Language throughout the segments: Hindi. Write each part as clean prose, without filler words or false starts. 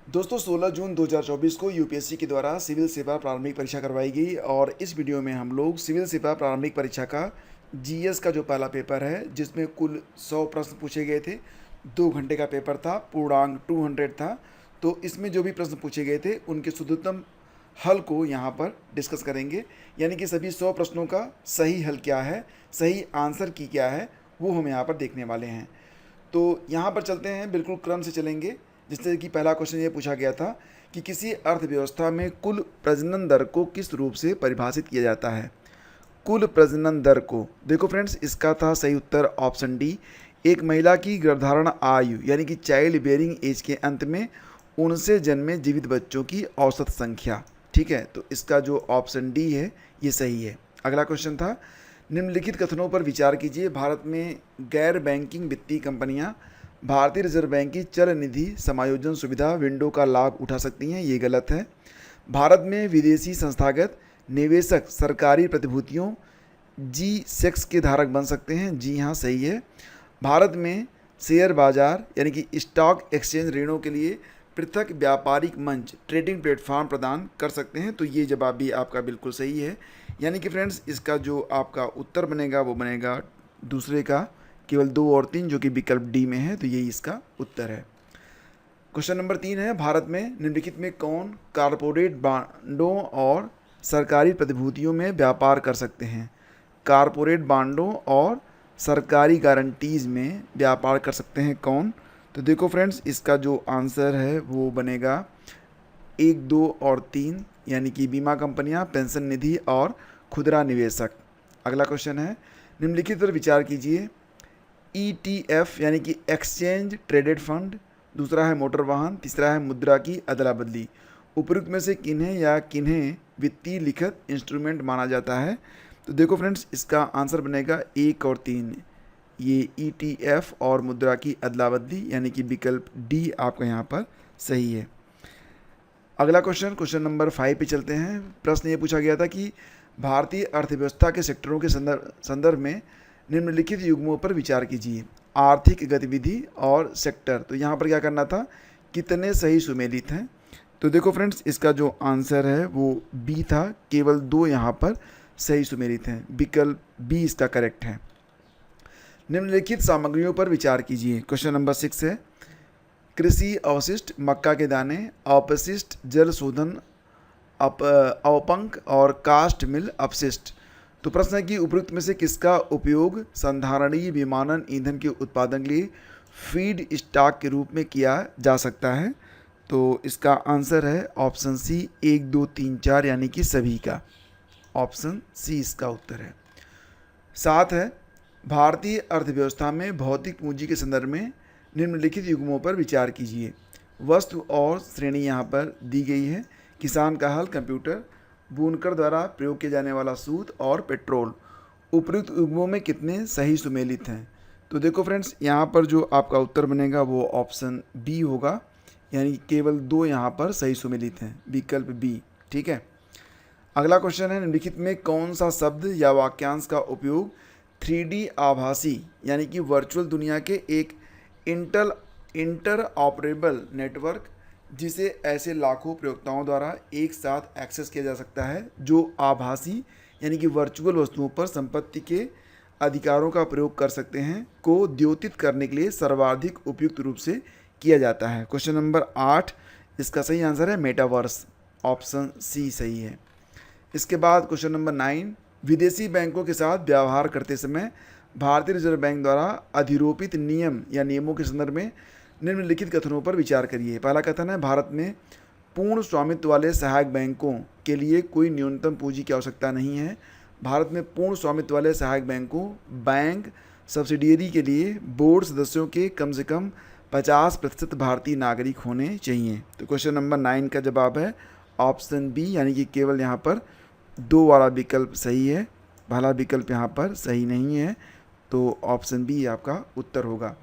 दोस्तों 16 जून 2024 को यूपीएससी के द्वारा सिविल सेवा प्रारंभिक परीक्षा करवाई गई और इस वीडियो में हम लोग सिविल सेवा प्रारंभिक परीक्षा का जीएस का जो पहला पेपर है जिसमें कुल 100 प्रश्न पूछे गए थे। 2 घंटे का पेपर था, पूर्णांक 200 था। तो इसमें जो भी प्रश्न पूछे गए थे उनके शुद्धतम हल को यहाँ पर डिस्कस करेंगे, यानी कि सभी 100 प्रश्नों का सही हल क्या है, सही आंसर की क्या है, वो हम यहाँ पर देखने वाले हैं। तो यहाँ पर चलते हैं, बिल्कुल क्रम से चलेंगे। जिससे कि पहला क्वेश्चन ये पूछा गया था कि किसी अर्थव्यवस्था में कुल प्रजनन दर को किस रूप से परिभाषित किया जाता है। कुल प्रजनन दर को देखो फ्रेंड्स, इसका था सही उत्तर ऑप्शन डी। एक महिला की गर्भधारण आयु यानी कि चाइल्ड बेयरिंग एज के अंत में उनसे जन्मे जीवित बच्चों की औसत संख्या। ठीक है, तो इसका जो ऑप्शन डी है ये सही है। अगला क्वेश्चन था, निम्नलिखित कथनों पर विचार कीजिए। भारत में गैर बैंकिंग वित्तीय कंपनियां भारतीय रिजर्व बैंक की चल निधि समायोजन सुविधा विंडो का लाभ उठा सकती हैं, ये गलत है। भारत में विदेशी संस्थागत निवेशक सरकारी प्रतिभूतियों जी सेक्स के धारक बन सकते हैं, जी हाँ सही है। भारत में शेयर बाजार यानी कि स्टॉक एक्सचेंज ऋणों के लिए पृथक व्यापारिक मंच ट्रेडिंग प्लेटफॉर्म प्रदान कर सकते हैं, तो ये जवाब भी आपका बिल्कुल सही है। यानी कि फ्रेंड्स इसका जो आपका उत्तर बनेगा वो बनेगा दूसरे का, केवल 2 और 3 जो कि विकल्प डी में है, तो यही इसका उत्तर है। क्वेश्चन नंबर 3 है, भारत में निम्नलिखित में कौन कारपोरेट बांडों और सरकारी प्रतिभूतियों में व्यापार कर सकते हैं। कारपोरेट बांडों और सरकारी गारंटीज़ में व्यापार कर सकते हैं कौन। तो देखो फ्रेंड्स इसका जो आंसर है वो बनेगा 1, 2 और 3, यानी कि बीमा कंपनियां, पेंशन निधि और खुदरा निवेशक। अगला क्वेश्चन है, निम्नलिखित पर विचार कीजिए। ईटीएफ यानी कि एक्सचेंज ट्रेडेड फंड, दूसरा है मोटर वाहन, तीसरा है मुद्रा की अदला बदली। उपयुक्त में से किन्हें या किन्हें वित्तीय लिखित इंस्ट्रूमेंट माना जाता है। तो देखो फ्रेंड्स इसका आंसर बनेगा 1 और 3, ये ईटीएफ और मुद्रा की अदला बदली, यानी कि विकल्प डी आपका यहाँ पर सही है। अगला क्वेश्चन नंबर 5 पे चलते हैं। प्रश्न ये पूछा गया था कि भारतीय अर्थव्यवस्था के सेक्टरों के संदर्भ में निम्नलिखित युग्मों पर विचार कीजिए। आर्थिक गतिविधि और सेक्टर, तो यहाँ पर क्या करना था, कितने सही सुमेलित हैं। तो देखो फ्रेंड्स इसका जो आंसर है वो बी था, केवल 2 यहाँ पर सही सुमेलित हैं, विकल्प बी इसका करेक्ट है। निम्नलिखित सामग्रियों पर विचार कीजिए। क्वेश्चन नंबर 6 है, कृषि अवशिष्ट, मक्का के दाने, अपशिष्ट, जल शोधन अवपंक और कास्ट मिल अपशिष्ट। तो प्रश्न है कि उपयुक्त में से किसका उपयोग संधारणीय विमानन ईंधन के उत्पादन के लिए फीड स्टॉक के रूप में किया जा सकता है। तो इसका आंसर है ऑप्शन सी, 1, 2, 3, 4 यानी कि सभी का। ऑप्शन सी इसका उत्तर है। 7 है, भारतीय अर्थव्यवस्था में भौतिक पूंजी के संदर्भ में निम्नलिखित युग्मों पर विचार कीजिए। वस्तु और श्रेणी यहाँ पर दी गई है। किसान का हल, कंप्यूटर, बुनकर द्वारा प्रयोग किया जाने वाला सूत और पेट्रोल। उपयुक्त युग्मों में कितने सही सुमेलित हैं। तो देखो फ्रेंड्स यहाँ पर जो आपका उत्तर बनेगा वो ऑप्शन बी होगा, यानी केवल 2 यहाँ पर सही सुमेलित हैं, विकल्प बी। ठीक है। अगला क्वेश्चन है, निम्नलिखित में कौन सा शब्द या वाक्यांश का उपयोग 3D आभासी यानी कि वर्चुअल दुनिया के एक इंटर ऑपरेबल नेटवर्क, जिसे ऐसे लाखों प्रयोक्ताओं द्वारा एक साथ एक्सेस किया जा सकता है जो आभासी यानी कि वर्चुअल वस्तुओं पर संपत्ति के अधिकारों का प्रयोग कर सकते हैं, को द्योतित करने के लिए सर्वाधिक उपयुक्त रूप से किया जाता है। क्वेश्चन नंबर 8, इसका सही आंसर है मेटावर्स, ऑप्शन सी सही है। इसके बाद क्वेश्चन नंबर 9, विदेशी बैंकों के साथ व्यवहार करते समय भारतीय रिजर्व बैंक द्वारा अधिरोपित नियम या नियमों के संदर्भ में निम्नलिखित कथनों पर विचार करिए। पहला कथन है, भारत में पूर्ण स्वामित्व वाले सहायक बैंकों के लिए कोई न्यूनतम पूंजी की आवश्यकता नहीं है। भारत में पूर्ण स्वामित्व वाले सहायक बैंकों बैंक सब्सिडियरी के लिए बोर्ड सदस्यों के कम से कम 50% भारतीय नागरिक होने चाहिए। तो क्वेश्चन नंबर 9 का जवाब है ऑप्शन बी, यानी कि केवल यहाँ पर 2 वाला विकल्प सही है, पहला विकल्प यहाँ पर सही नहीं है, तो ऑप्शन बी आपका उत्तर होगा।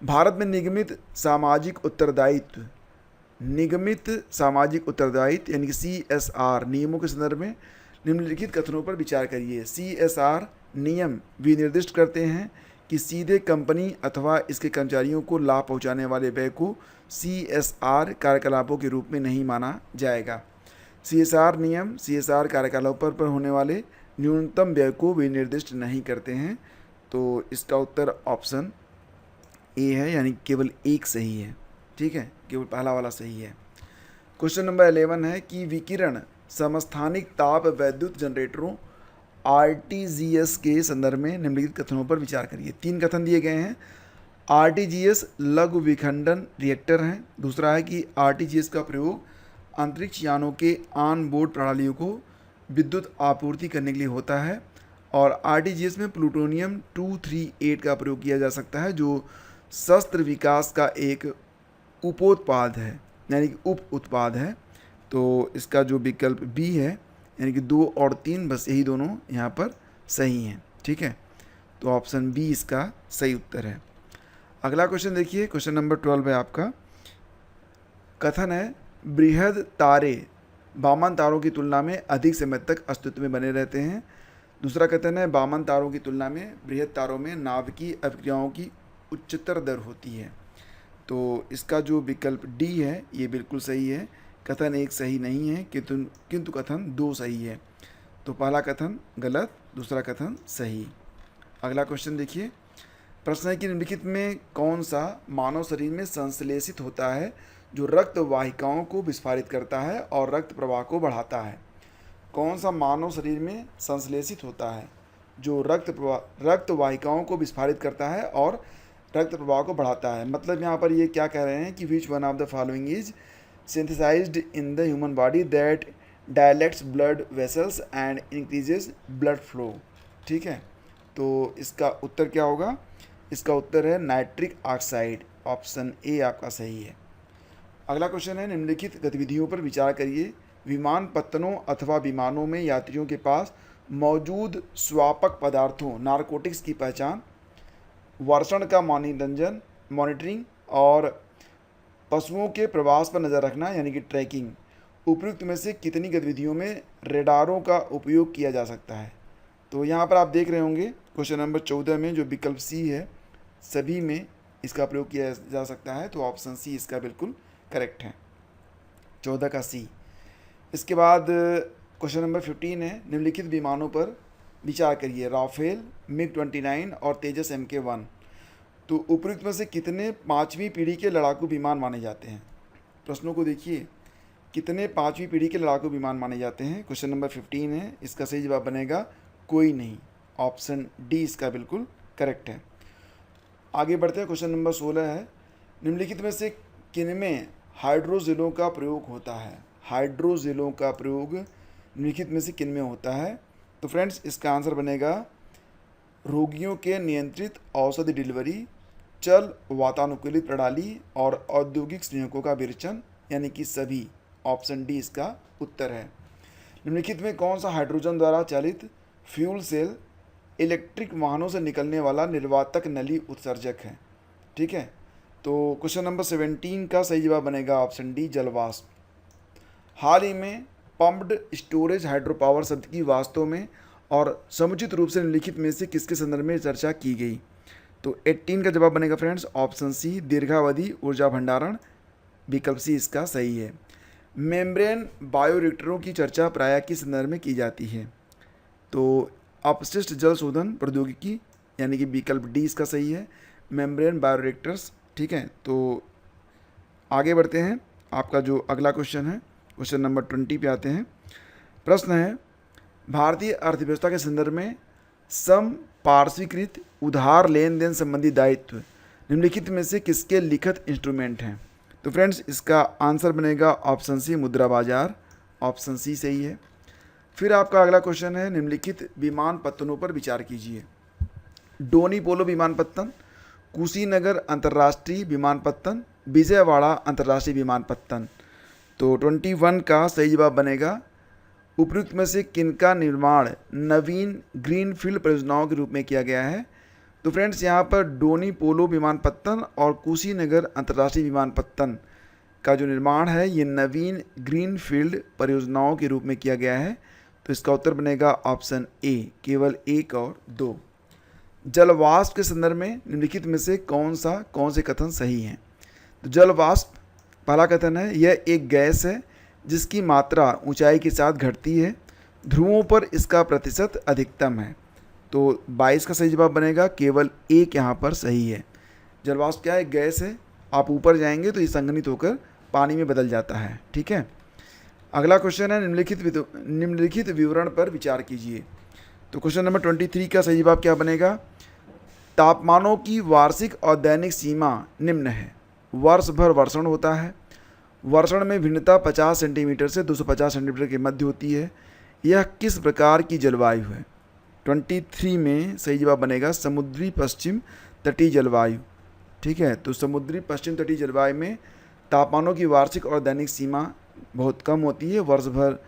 भारत में निगमित सामाजिक उत्तरदायित्व यानी कि CSR नियमों के संदर्भ में निम्नलिखित कथनों पर विचार करिए। CSR नियम विनिर्दिष्ट करते हैं कि सीधे कंपनी अथवा इसके कर्मचारियों को लाभ पहुंचाने वाले व्यय को CSR कार्यकलापों के रूप में नहीं माना जाएगा। CSR नियम CSR कार्यकलापों पर होने वाले न्यूनतम व्यय को भी निर्दिष्ट नहीं करते हैं। तो इसका उत्तर ऑप्शन ए है, यानी केवल एक सही है। ठीक है, केवल पहला वाला सही है। क्वेश्चन नंबर 11 है कि विकिरण समस्थानिक ताप वैद्युत जनरेटरों RTGS के संदर्भ में निम्नलिखित कथनों पर विचार करिए। 3 कथन दिए गए हैं। RTGS लघु विखंडन रिएक्टर हैं। दूसरा है कि RTGS का प्रयोग अंतरिक्ष यानों के ऑन बोर्ड प्रणालियों को विद्युत आपूर्ति करने के लिए होता है। और RTGS में प्लूटोनियम 238 का प्रयोग किया जा सकता है, जो शस्त्र विकास का एक उपोत्पाद है, यानी कि उप उत्पाद है। तो इसका जो विकल्प बी है, यानी कि 2 और 3, बस यही दोनों यहाँ पर सही हैं। ठीक है, तो ऑप्शन बी इसका सही उत्तर है। अगला क्वेश्चन देखिए, क्वेश्चन नंबर 12 है आपका। कथन है बृहद तारे वामन तारों की तुलना में अधिक समय तक अस्तित्व में बने रहते हैं। दूसरा कथन है वामन तारों की तुलना में बृहद तारों में नाभिकीय अभिक्रियाओं की उच्चतर दर होती है। तो इसका जो विकल्प डी है ये बिल्कुल सही है। कथन 1 सही नहीं है, किंतु कथन 2 सही है। तो पहला कथन गलत, दूसरा कथन सही। अगला क्वेश्चन देखिए। प्रश्न है कि निम्नलिखित में कौन सा मानव शरीर में संश्लेषित होता है जो रक्त वाहिकाओं को विस्फारित करता है और रक्त प्रवाह को बढ़ाता है। कौन सा मानव शरीर में संश्लेषित होता है जो रक्त वाहिकाओं को विस्फारित करता है और रक्त प्रवाह को बढ़ाता है। मतलब यहाँ पर ये क्या कह रहे हैं कि which one of the following is synthesised in the human body that dilates blood vessels and increases blood flow. ठीक है, तो इसका उत्तर क्या होगा? इसका उत्तर है नाइट्रिक ऑक्साइड। ऑप्शन ए आपका सही है। अगला क्वेश्चन है निम्नलिखित गतिविधियों पर विचार करिए। विमान पत्तनों अथवा विमानों में यात्रियों के पास मौजूद स्वापक पदार्थों नारकोटिक्स की पहचान, वर्षण का मॉनिटरिंग और पशुओं के प्रवास पर नज़र रखना यानी कि ट्रैकिंग। उपयुक्त में से कितनी गतिविधियों में रेडारों का उपयोग किया जा सकता है? तो यहाँ पर आप देख रहे होंगे क्वेश्चन नंबर 14 में जो विकल्प सी है सभी में इसका प्रयोग किया जा सकता है। तो ऑप्शन सी इसका बिल्कुल करेक्ट है, 14 का सी। इसके बाद क्वेश्चन नंबर 15 है निम्नलिखित विमानों पर विचार करिए। राफेल, MiG-29 और तेजस MK-1। तो उपयुक्त में से कितने 5वीं पीढ़ी के लड़ाकू विमान माने जाते हैं? प्रश्नों को देखिए, कितने 5वीं पीढ़ी के लड़ाकू विमान माने जाते हैं? क्वेश्चन नंबर 15 है, इसका सही जवाब बनेगा कोई नहीं। ऑप्शन डी इसका बिल्कुल करेक्ट है। आगे बढ़ते हैं, क्वेश्चन नंबर 16 है निम्नलिखित में से किनमें हाइड्रोजेलों का प्रयोग होता है? हाइड्रोजेलों का प्रयोग निम्नलिखित में से किनमें होता है? तो फ्रेंड्स इसका आंसर बनेगा रोगियों के नियंत्रित औषधि डिलीवरी, चल वातानुकूलित प्रणाली और औद्योगिक संयंत्रों का विरेचन, यानी कि सभी। ऑप्शन डी इसका उत्तर है। निम्नलिखित में कौन सा हाइड्रोजन द्वारा चालित फ्यूल सेल इलेक्ट्रिक वाहनों से निकलने वाला निर्वातक नली उत्सर्जक है? ठीक है, तो क्वेश्चन नंबर 17 का सही जवाब बनेगा ऑप्शन डी, जलवाष्प। हाल ही में पम्प्ड स्टोरेज हाइड्रो पावर शब्द की वास्तव में और समुचित रूप से निम्नलिखित में से किसके संदर्भ में चर्चा की गई? तो 18 का जवाब बनेगा फ्रेंड्स ऑप्शन सी, दीर्घावधि ऊर्जा भंडारण। विकल्प सी इसका सही है। मेम्ब्रेन बायोरिएक्टरों की चर्चा प्रायः किस संदर्भ में की जाती है? तो अपशिष्ट जल शोधन प्रौद्योगिकी, यानी कि विकल्प डी इसका सही है, मेम्ब्रेन बायोरिएक्टर्स। ठीक है, तो आगे बढ़ते हैं। आपका जो अगला क्वेश्चन है क्वेश्चन नंबर 20 पे आते हैं। प्रश्न है भारतीय अर्थव्यवस्था के संदर्भ में समपार्श्वीकृत उधार लेन देन संबंधी दायित्व निम्नलिखित में से किसके लिखित इंस्ट्रूमेंट हैं? तो फ्रेंड्स इसका आंसर बनेगा ऑप्शन सी, मुद्रा बाजार। ऑप्शन सी सही है। फिर आपका अगला क्वेश्चन है निम्नलिखित विमानपत्तनों पर विचार कीजिए। डोनी पोलो विमानपत्तन, कुशीनगर अंतर्राष्ट्रीय विमानपत्तन, विजयवाड़ा अंतर्राष्ट्रीय विमानपत्तन। तो 21 का सही जवाब बनेगा उपयुक्त में से किनका निर्माण नवीन ग्रीनफील्ड परियोजनाओं के रूप में किया गया है? तो फ्रेंड्स यहाँ पर डोनी पोलो विमानपत्तन और कुशीनगर अंतर्राष्ट्रीय विमानपत्तन का जो निर्माण है ये नवीन ग्रीनफील्ड परियोजनाओं के रूप में किया गया है। तो इसका उत्तर बनेगा ऑप्शन ए, केवल 1 और 2। जल वाष्प के संदर्भ में निम्नलिखित में से कौन से कथन सही हैं? तो जल वाष्प, पहला कथन है यह एक गैस है जिसकी मात्रा ऊंचाई के साथ घटती है, ध्रुवों पर इसका प्रतिशत अधिकतम है। तो 22 का सही जवाब बनेगा, केवल एक यहाँ पर सही है। जल वाष्प क्या है? गैस है, आप ऊपर जाएंगे तो ये संघनित होकर पानी में बदल जाता है। ठीक है। अगला क्वेश्चन है निम्नलिखित विवरण पर विचार कीजिए। तो क्वेश्चन नंबर 23 का सही जवाब क्या बनेगा? तापमानों की वार्षिक और दैनिक सीमा निम्न है। वर्ष भर वर्षण होता है। वर्षण में भिन्नता 50 सेंटीमीटर से 250 सेंटीमीटर के मध्य होती है। यह किस प्रकार की जलवायु है? 23 में सही जवाब बनेगा समुद्री पश्चिम तटीय जलवायु। ठीक है। तो समुद्री पश्चिम तटीय जलवायु में तापमानों की वार्षिक और दैनिक सीमा बहुत कम होती है, वर्ष भर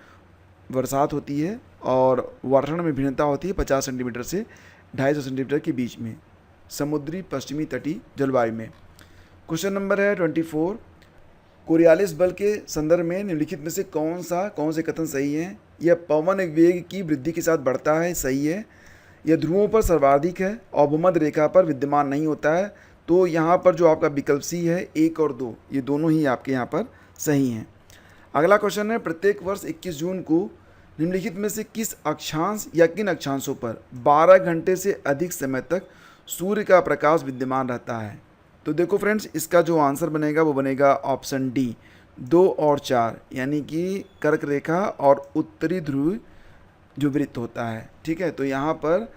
बरसात होती है और वर्षण में भिन्नता होती है 50 सेंटीमीटर से 250 सेंटीमीटर के बीच में, समुद्री पश्चिमी तटीय जलवायु में। क्वेश्चन नंबर है 24, कोरियालिस बल के संदर्भ में निम्नलिखित में से कौन से कथन सही हैं? यह पवन वेग की वृद्धि के साथ बढ़ता है, सही है। यह ध्रुवों पर सर्वाधिक है और भूमध्य रेखा पर विद्यमान नहीं होता है। तो यहाँ पर जो आपका विकल्प सी है 1 और 2, ये दोनों ही आपके यहाँ पर सही हैं। अगला क्वेश्चन है, प्रत्येक वर्ष 21 जून को निम्नलिखित में से किस अक्षांश या किन अक्षांशों पर 12 घंटे से अधिक समय तक सूर्य का प्रकाश विद्यमान रहता है? तो देखो फ्रेंड्स, इसका जो आंसर बनेगा वो बनेगा ऑप्शन डी, 2 और 4, यानी कि कर्क रेखा और उत्तरी ध्रुव जो वृत्त होता है। ठीक है। तो यहाँ पर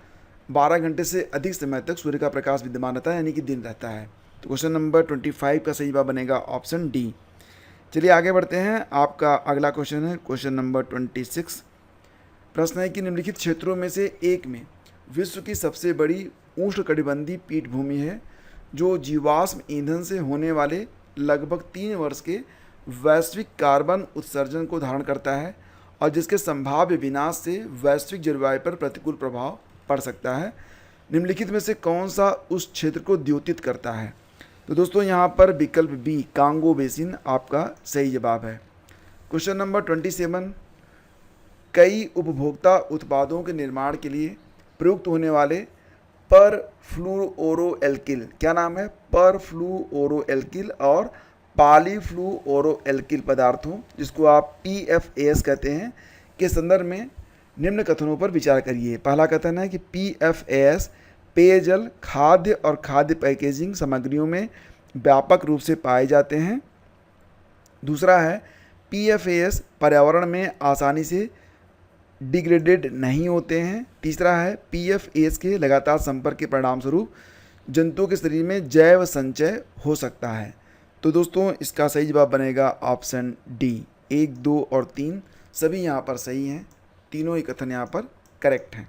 12 घंटे से अधिक समय तक सूर्य का प्रकाश विद्यमान रहता है, यानी कि दिन रहता है। तो क्वेश्चन नंबर 25 का सही जवाब बनेगा ऑप्शन डी। चलिए आगे बढ़ते हैं। आपका अगला क्वेश्चन है क्वेश्चन नंबर 26। प्रश्न है कि निम्नलिखित क्षेत्रों में से एक में विश्व की सबसे बड़ी उष्णकटिबंधीय पीठभूमि है जो जीवाश्म ईंधन से होने वाले लगभग 3 वर्ष के वैश्विक कार्बन उत्सर्जन को धारण करता है और जिसके संभाव्य विनाश से वैश्विक जलवायु पर प्रतिकूल प्रभाव पड़ सकता है। निम्नलिखित में से कौन सा उस क्षेत्र को द्योतित करता है? तो दोस्तों यहाँ पर विकल्प बी, कांगो बेसिन आपका सही जवाब है। क्वेश्चन नंबर 27, कई उपभोक्ता उत्पादों के निर्माण के लिए प्रयुक्त होने वाले परफ्लुओरोएल्किल, क्या नाम है? परफ्लुओरोएल्किल और पॉलीफ्लुओरोएल्किल पदार्थों, जिसको आप PFAS कहते हैं, के संदर्भ में निम्न कथनों पर विचार करिए। पहला कथन है कि PFAS पेयजल, खाद्य और खाद्य पैकेजिंग सामग्रियों में व्यापक रूप से पाए जाते हैं। दूसरा है PFAS पर्यावरण में आसानी से डिग्रेडेड नहीं होते हैं। तीसरा है PFAS के लगातार संपर्क के परिणामस्वरूप जंतुओं के शरीर में जैव संचय हो सकता है। तो दोस्तों इसका सही जवाब बनेगा ऑप्शन डी, 1, 2 और 3 सभी यहाँ पर सही हैं, तीनों ही कथन यहाँ पर करेक्ट हैं।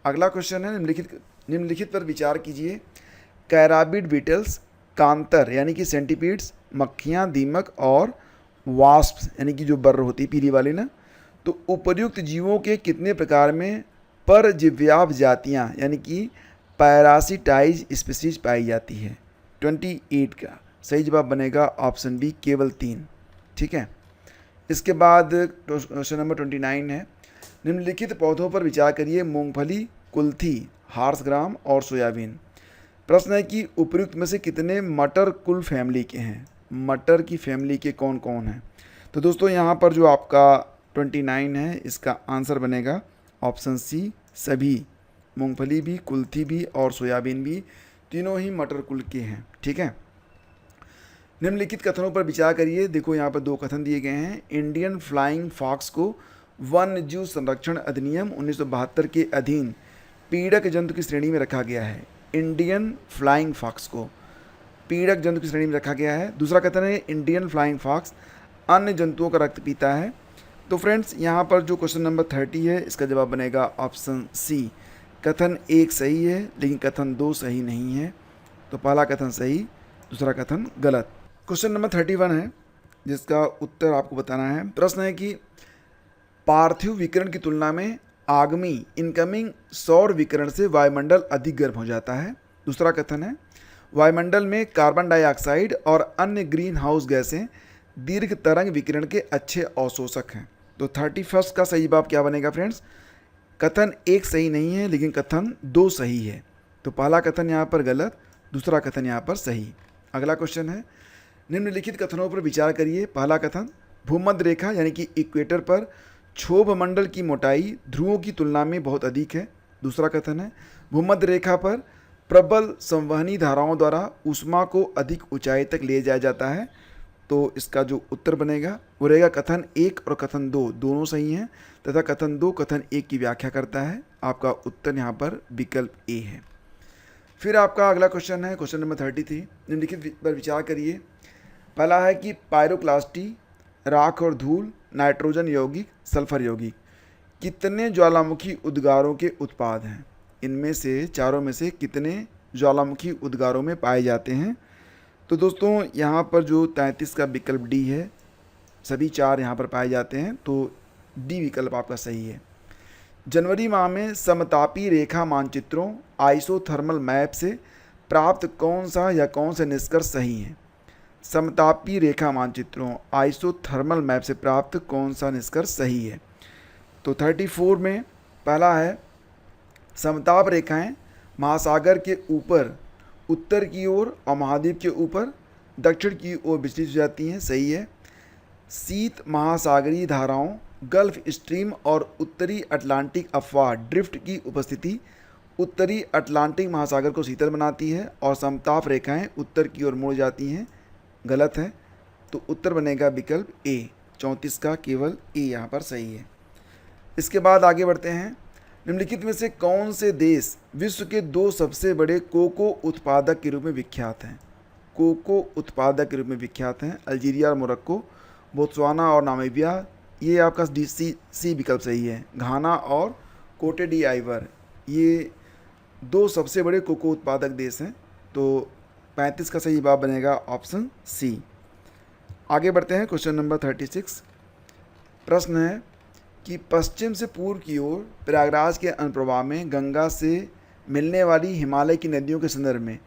अगला क्वेश्चन है, निम्नलिखित पर विचार कीजिए। कैराबिड बीटल्स, कांतर यानी कि सेंटीपीड्स, मक्खियाँ, दीमक और वास्प्स यानी कि जो बर्र होती है पीली वाली ना, तो उपर्युक्त जीवों के कितने प्रकार में परजीव्याप जातियाँ यानी कि पैरासिटाइज स्पीसीज पाई जाती है? 28 का सही जवाब बनेगा ऑप्शन बी, केवल 3। ठीक है। इसके बाद क्वेश्चन नंबर 29 है, निम्नलिखित पौधों पर विचार करिए। मूंगफली, कुल्थी, हार्स ग्राम और सोयाबीन। प्रश्न है कि उपर्युक्त में से कितने मटर कुल फैमिली के हैं? मटर की फैमिली के कौन कौन हैं? तो दोस्तों यहाँ पर जो आपका 29 है, इसका आंसर बनेगा ऑप्शन सी, सभी। मूंगफली भी, कुल्थी भी और सोयाबीन भी तीनों ही मटर कुल के हैं। ठीक है। निम्नलिखित कथनों पर विचार करिए। देखो यहाँ पर 2 कथन दिए गए हैं। इंडियन फ्लाइंग फॉक्स को वन्य जीव संरक्षण अधिनियम 1972 के अधीन पीड़क जंतु की श्रेणी में रखा गया है। इंडियन फ्लाइंग फॉक्स को पीड़क जंतु की श्रेणी में रखा गया है। दूसरा कथन है इंडियन फ्लाइंग फॉक्स अन्य जंतुओं का रक्त पीता है। तो फ्रेंड्स यहाँ पर जो क्वेश्चन नंबर 30 है, इसका जवाब बनेगा ऑप्शन सी। कथन 1 सही है लेकिन कथन 2 सही नहीं है। तो पहला कथन सही, दूसरा कथन गलत। क्वेश्चन नंबर 31 है जिसका उत्तर आपको बताना है। प्रश्न है कि पार्थिव विकिरण की तुलना में आगामी इनकमिंग सौर विकिरण से वायुमंडल अधिक गर्म हो जाता है। दूसरा कथन है वायुमंडल में कार्बन डाइऑक्साइड और अन्य ग्रीन हाउस गैसें दीर्घ तरंग विकिरण के अच्छे अवशोषक हैं। तो 31 का सही जवाब क्या बनेगा फ्रेंड्स? कथन 1 सही नहीं है लेकिन कथन 2 सही है। तो पहला कथन यहाँ पर गलत, दूसरा कथन यहाँ पर सही। अगला क्वेश्चन है, निम्नलिखित कथनों पर विचार करिए। पहला कथन, भूमध्य रेखा यानी कि इक्वेटर पर क्षोभ मंडल की मोटाई ध्रुवों की तुलना में बहुत अधिक है। दूसरा कथन है, भूमध्य रेखा पर प्रबल संवहनी धाराओं द्वारा ऊष्मा को अधिक ऊंचाई तक ले जाया जाता है। तो इसका जो उत्तर बनेगा वो रहेगा कथन 1 और कथन 2 दोनों सही हैं, तथा कथन 2 कथन 1 की व्याख्या करता है। आपका उत्तर यहाँ पर विकल्प ए है। फिर आपका अगला क्वेश्चन है क्वेश्चन नंबर 33। निम्नलिखित पर विचार करिए। पहला है कि पायरोक्लास्टी, राख और धूल, नाइट्रोजन यौगिक, सल्फर यौगिक कितने ज्वालामुखी उद्गारों के उत्पाद हैं? इनमें से चारों में से कितने ज्वालामुखी उद्गारों में पाए जाते हैं? तो दोस्तों यहाँ पर जो 33 का विकल्प डी है, सभी चार यहाँ पर पाए जाते हैं, तो डी विकल्प आपका सही है। जनवरी माह में समतापी रेखा मानचित्रों आइसोथर्मल मैप से प्राप्त कौन सा या कौन से निष्कर्ष सही हैं? समतापी रेखा मानचित्रों आइसोथर्मल मैप से प्राप्त कौन सा निष्कर्ष सही है? तो 34 में पहला है, समताप रेखाएं महासागर के ऊपर उत्तर की ओर और महाद्वीप के ऊपर दक्षिण की ओर विस्तृत हो जाती हैं, सही है। शीत महासागरीय धाराओं गल्फ स्ट्रीम और उत्तरी अटलांटिक अफवाह ड्रिफ्ट की उपस्थिति उत्तरी अटलांटिक महासागर को शीतल बनाती है और समताप रेखाएं उत्तर की ओर मुड़ जाती हैं, गलत है। तो उत्तर बनेगा विकल्प ए, 34 का केवल ए यहाँ पर सही है। इसके बाद आगे बढ़ते हैं। निम्नलिखित में से कौन से देश विश्व के 2 सबसे बड़े कोको उत्पादक के रूप में विख्यात हैं? कोको उत्पादक के रूप में विख्यात हैं अल्जीरिया और मोरक्को, बोत्सवाना और नामीबिया। ये आपका सी विकल्प सही है। घाना और कोटे डी आइवर ये 2 सबसे बड़े कोको उत्पादक देश हैं। तो 35 का सही जवाब बनेगा ऑप्शन सी। आगे बढ़ते हैं क्वेश्चन नंबर 36। प्रश्न है कि पश्चिम से पूर्व की ओर प्रयागराज के अनुप्रवाह में गंगा से मिलने वाली हिमालय की नदियों के संदर्भ में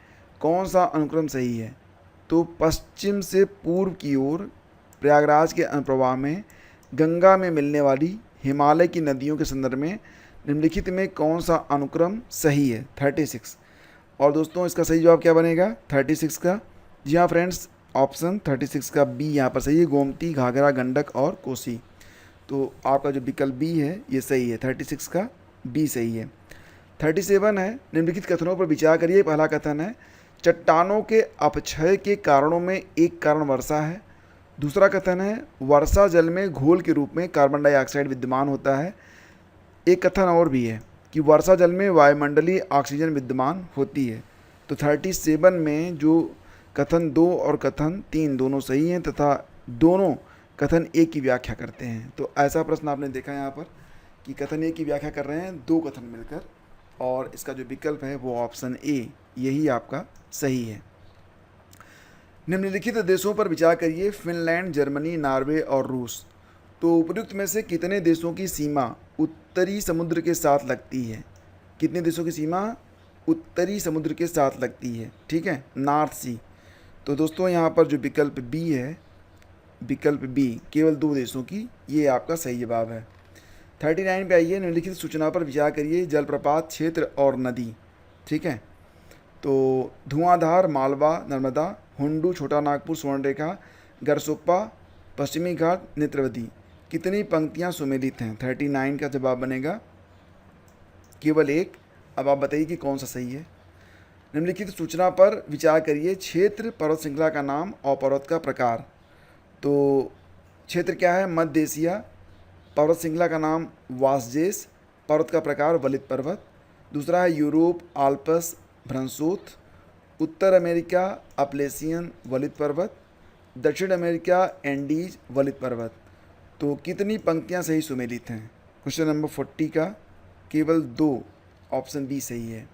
कौन सा अनुक्रम सही है? तो पश्चिम से पूर्व की ओर प्रयागराज के अनुप्रवाह में गंगा में मिलने वाली हिमालय की नदियों के संदर्भ में निम्नलिखित में कौन सा अनुक्रम सही है? 36। और दोस्तों इसका सही जवाब क्या बनेगा 36 का? जी हाँ फ्रेंड्स, ऑप्शन 36 का बी यहाँ पर सही है, गोमती, घाघरा, गंडक और कोसी। तो आपका जो विकल्प बी है ये सही है, 36 का बी सही है। 37 है, निम्नलिखित कथनों पर विचार करिए। पहला कथन है, चट्टानों के अपक्षय के कारणों में एक कारण वर्षा है। दूसरा कथन है, वर्षा जल में घोल के रूप में कार्बन डाइऑक्साइड विद्यमान होता है। एक कथन और भी है कि वर्षा जल में वायुमंडलीय ऑक्सीजन विद्यमान होती है। तो 37 में जो कथन 2 और कथन 3 दोनों सही हैं तथा दोनों कथन ए की व्याख्या करते हैं। तो ऐसा प्रश्न आपने देखा यहाँ पर कि कथन ए की व्याख्या कर रहे हैं 2 कथन मिलकर, और इसका जो विकल्प है वो ऑप्शन ए यही आपका सही है। निम्नलिखित देशों पर विचार करिए। फिनलैंड, जर्मनी, नॉर्वे और रूस। तो उपयुक्त में से कितने देशों की सीमा उत्तरी समुद्र के साथ लगती है? कितने देशों की सीमा उत्तरी समुद्र के साथ लगती है? ठीक है, नॉर्थ सी। तो दोस्तों यहाँ पर जो विकल्प बी है, विकल्प बी केवल 2 देशों की, ये आपका सही जवाब है। 39 पे आइए। निम्नलिखित सूचना पर विचार करिए। जलप्रपात, क्षेत्र और नदी। ठीक है, तो धुआंधार, मालवा, नर्मदा, हुंडू, छोटा नागपुर, स्वर्णरेखा, गरसोप्पा, पश्चिमी घाट, नेत्रवती कितनी पंक्तियां सुमेलित हैं? 39 का जवाब बनेगा केवल 1। अब आप बताइए कि कौन सा सही है। निम्नलिखित सूचना पर विचार करिए। क्षेत्र पर्वत श्रृंखला का नाम और पर्वत का प्रकार। तो क्षेत्र क्या है? मध्य एशिया। पर्वत श्रृंखला का नाम वासजेस। पर्वत का प्रकार वलित पर्वत। दूसरा है यूरोप, आल्पस, भ्रंशोथ। उत्तर अमेरिका, अपलेशियन वलित पर्वत। दक्षिण अमेरिका, एंडीज वलित पर्वत। तो कितनी पंक्तियां सही सुमेलित हैं? क्वेश्चन नंबर 40 का केवल 2, ऑप्शन बी सही है।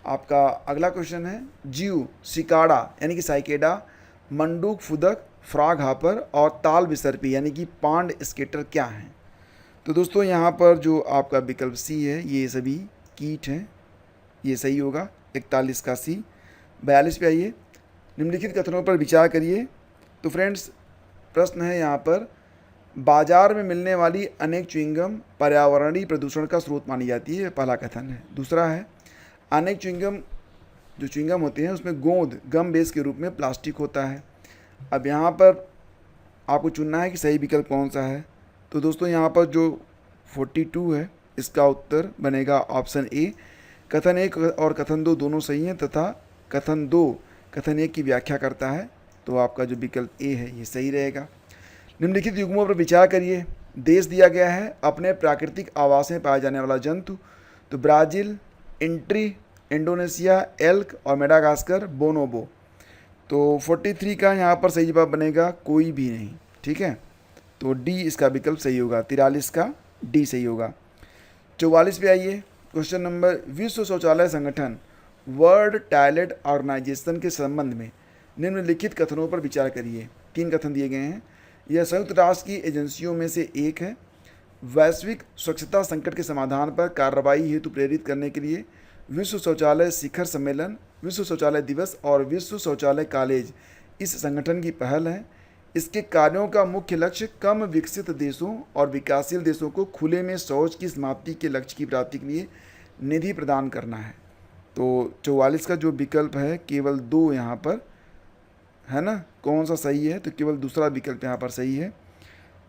आपका अगला क्वेश्चन है, जीव, सिकाड़ा यानी कि साइकेडा, मंडूक फुदक, फ्रॉग हापर और ताल विसर्पी यानी कि पांड स्केटर क्या हैं? तो दोस्तों यहाँ पर जो आपका विकल्प सी है ये सभी कीट हैं, ये सही होगा, 41 का सी। 42 पे आइए। निम्नलिखित कथनों पर विचार करिए। तो फ्रेंड्स प्रश्न है यहाँ पर, बाजार में मिलने वाली अनेक च्युइंगम पर्यावरणीय प्रदूषण का स्रोत मानी जाती है, पहला कथन है। दूसरा है, अनेक च्युइंगम जो च्युइंगम होते हैं उसमें गोंद गम बेस के रूप में प्लास्टिक होता है। अब यहाँ पर आपको चुनना है कि सही विकल्प कौन सा है। तो दोस्तों यहाँ पर जो 42 है इसका उत्तर बनेगा ऑप्शन ए। कथन 1 और कथन 2 दोनों सही हैं तथा कथन 2 कथन 1 की व्याख्या करता है, तो आपका जो विकल्प ए है ये सही रहेगा। निम्नलिखित युग्मों पर विचार करिए। देश दिया गया है अपने प्राकृतिक आवास में पाया जाने वाला जंतु, तो ब्राज़ील, इंट्री, इंडोनेशिया, एल्क और मेडागास्कर, बोनोबो। तो 43 का यहाँ पर सही जवाब बनेगा कोई भी नहीं, ठीक है। तो डी इसका विकल्प सही होगा, 43 का डी सही होगा। 44 पे आइए, क्वेश्चन नंबर। विश्व शौचालय संगठन वर्ल्ड टॉयलेट ऑर्गेनाइजेशन के संबंध में निम्नलिखित कथनों पर विचार करिए। 3 कथन दिए गए हैं। यह संयुक्त राष्ट्र की एजेंसियों में से एक है। वैश्विक स्वच्छता संकट के समाधान पर कार्रवाई हेतु प्रेरित करने के लिए विश्व शौचालय शिखर सम्मेलन, विश्व शौचालय दिवस और विश्व शौचालय कॉलेज इस संगठन की पहल है। इसके कार्यों का मुख्य लक्ष्य कम विकसित देशों और विकासशील देशों को खुले में शौच की समाप्ति के लक्ष्य की प्राप्ति के लिए निधि प्रदान करना है। तो 44 का जो विकल्प है केवल 2 यहाँ पर है ना, कौन सा सही है, तो केवल दूसरा विकल्प यहाँ पर सही है।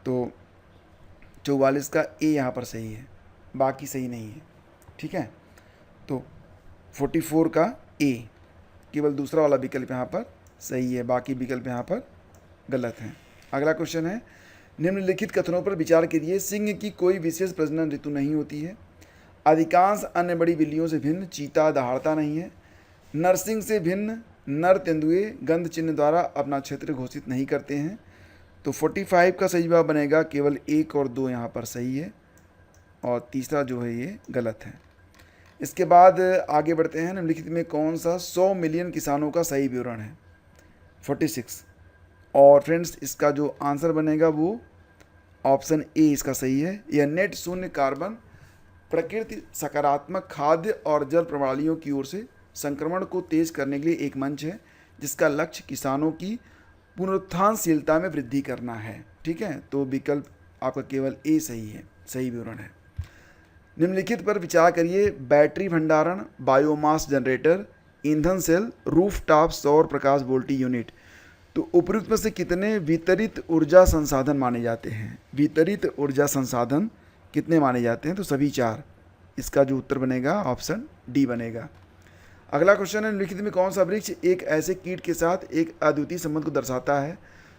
तो 44 का ए यहाँ पर सही है, बाकी सही नहीं है, ठीक है। तो 44 का ए, केवल दूसरा वाला विकल्प यहाँ पर सही है, बाकी विकल्प यहाँ पर गलत हैं। अगला क्वेश्चन है, निम्नलिखित कथनों पर विचार कीजिए। सिंह की कोई विशेष प्रजनन ऋतु नहीं होती है। अधिकांश अन्य बड़ी बिल्लियों से भिन्न चीता दहाड़ता नहीं है। नरसिंह से भिन्न नर तेंदुए गंध चिन्ह द्वारा अपना क्षेत्र घोषित नहीं करते हैं। तो 45 का सही जवाब बनेगा, केवल 1 और 2 यहाँ पर सही है और तीसरा जो है ये गलत है। इसके बाद आगे बढ़ते हैं। निम्नलिखित में कौन सा 100 मिलियन किसानों का सही विवरण है। 46 और फ्रेंड्स इसका जो आंसर बनेगा वो ऑप्शन ए इसका सही है। यह नेट शून्य कार्बन प्रकृति सकारात्मक खाद्य और जल प्रणालियों की ओर से संक्रमण को तेज करने के लिए एक मंच है जिसका लक्ष्य किसानों की पुनरुत्थानशीलता में वृद्धि करना है, ठीक है। तो विकल्प आपका केवल ए सही है, सही विवरण है। निम्नलिखित पर विचार करिए। बैटरी भंडारण, बायोमास जनरेटर, ईंधन सेल, रूफटॉप सौर प्रकाश वोल्टी यूनिट। तो उपयुक्त में से कितने वितरित ऊर्जा संसाधन माने जाते हैं। वितरित ऊर्जा संसाधन कितने माने जाते हैं, तो सभी 4। इसका जो उत्तर बनेगा ऑप्शन डी बनेगा। अगला क्वेश्चन है, निम्नलिखित में कौन सा वृक्ष एक ऐसे कीट के साथ एक अद्वितीय संबंध को दर्शाता है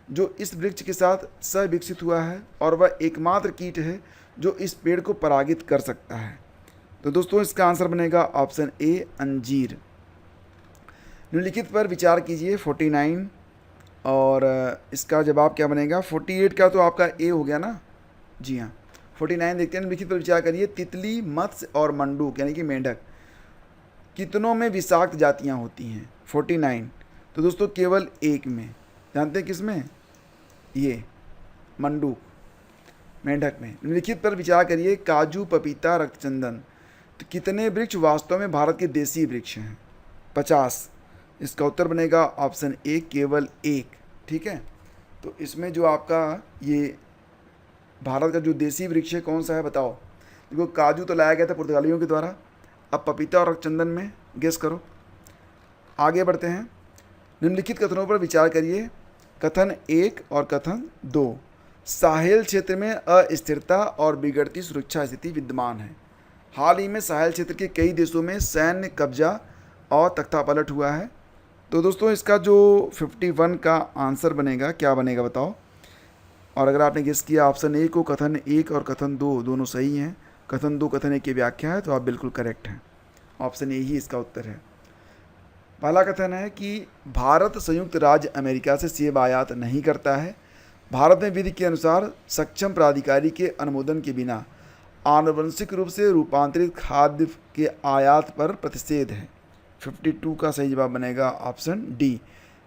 जो इस वृक्ष के साथ सह-विकसित हुआ है और वह एकमात्र कीट है जो इस पेड़ को परागित कर सकता है। तो दोस्तों इसका आंसर बनेगा ऑप्शन ए अंजीर। निम्नलिखित पर विचार कीजिए। 49 और इसका जवाब क्या बनेगा। 48 का तो आपका ए हो गया ना, जी हाँ। 49 देखते हैं। निम्नलिखित पर विचार करिए। तितली, मत्स्य और मंडूक यानी कि मेंढक कितनों में विषाक्त जातियाँ होती हैं। 49 तो दोस्तों केवल एक में। जानते हैं किस में, ये मंडूक मेंढक में। निम्नलिखित पर विचार करिए। काजू, पपीता, रक्तचंदन, तो कितने वृक्ष वास्तव में भारत के देसी वृक्ष हैं। 50। इसका उत्तर बनेगा ऑप्शन ए केवल 1, ठीक है। तो इसमें जो आपका ये भारत का जो देसी वृक्ष है कौन सा है बताओ। देखो काजू तो लाया गया था पुर्तगालियों के द्वारा, अब पपीता और रक्तचंदन में गेस करो। आगे बढ़ते हैं। निम्नलिखित कथनों पर विचार करिए। कथन 1 और कथन 2। साहेल क्षेत्र में अस्थिरता और बिगड़ती सुरक्षा स्थिति विद्यमान है। हाल ही में साहेल क्षेत्र के कई देशों में सैन्य कब्जा और तख्तापलट हुआ है। तो दोस्तों इसका जो 51 का आंसर बनेगा क्या बनेगा बताओ। और अगर आपने गेस किया ऑप्शन ए को, कथन 1 और कथन 2 दोनों सही हैं, कथन 2 कथन 1 की व्याख्या है, तो आप बिल्कुल करेक्ट हैं। ऑप्शन ए ही इसका उत्तर है। पहला कथन है कि भारत संयुक्त राज्य अमेरिका से सेब आयात नहीं करता है। भारत में विधि के अनुसार सक्षम प्राधिकारी के अनुमोदन के बिना आनुवंशिक रूप से रूपांतरित खाद्य के आयात पर प्रतिषेध है। 52 का सही जवाब बनेगा ऑप्शन डी।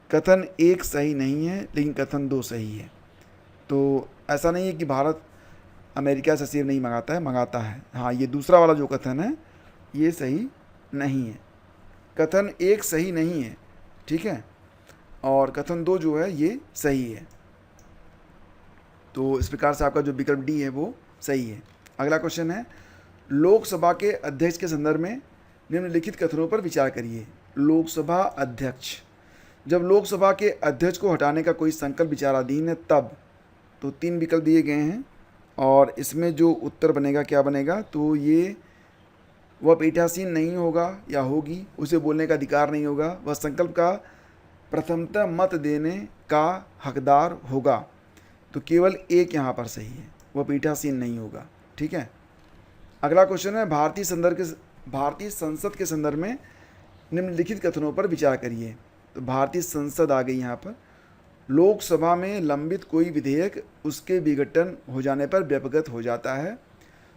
कथन 1 सही नहीं है लेकिन कथन 2 सही है। तो ऐसा नहीं है कि भारत अमेरिका से सेब नहीं मंगाता है, मंगाता है। हाँ, ये दूसरा वाला जो कथन है ये सही नहीं है। कथन 1 सही नहीं है, ठीक है, और कथन 2 जो है ये सही है। तो इस प्रकार से आपका जो विकल्प डी है वो सही है। अगला क्वेश्चन है, लोकसभा के अध्यक्ष के संदर्भ में निम्नलिखित कथनों पर विचार करिए। लोकसभा अध्यक्ष, जब लोकसभा के अध्यक्ष को हटाने का कोई संकल्प विचाराधीन है तब, तो 3 विकल्प दिए गए हैं और इसमें जो उत्तर बनेगा क्या बनेगा, तो ये वह पीठासीन नहीं होगा या होगी, उसे बोलने का अधिकार नहीं होगा, वह संकल्प का प्रथमतः मत देने का हकदार होगा। तो केवल एक यहाँ पर सही है, वह पीठासीन नहीं होगा। ठीक है, अगला क्वेश्चन है भारतीय संसद के संदर्भ में निम्नलिखित कथनों पर विचार करिए। तो भारतीय संसद आ गई यहाँ पर। लोकसभा में लंबित कोई विधेयक उसके विघटन हो जाने पर व्यपगत हो जाता है।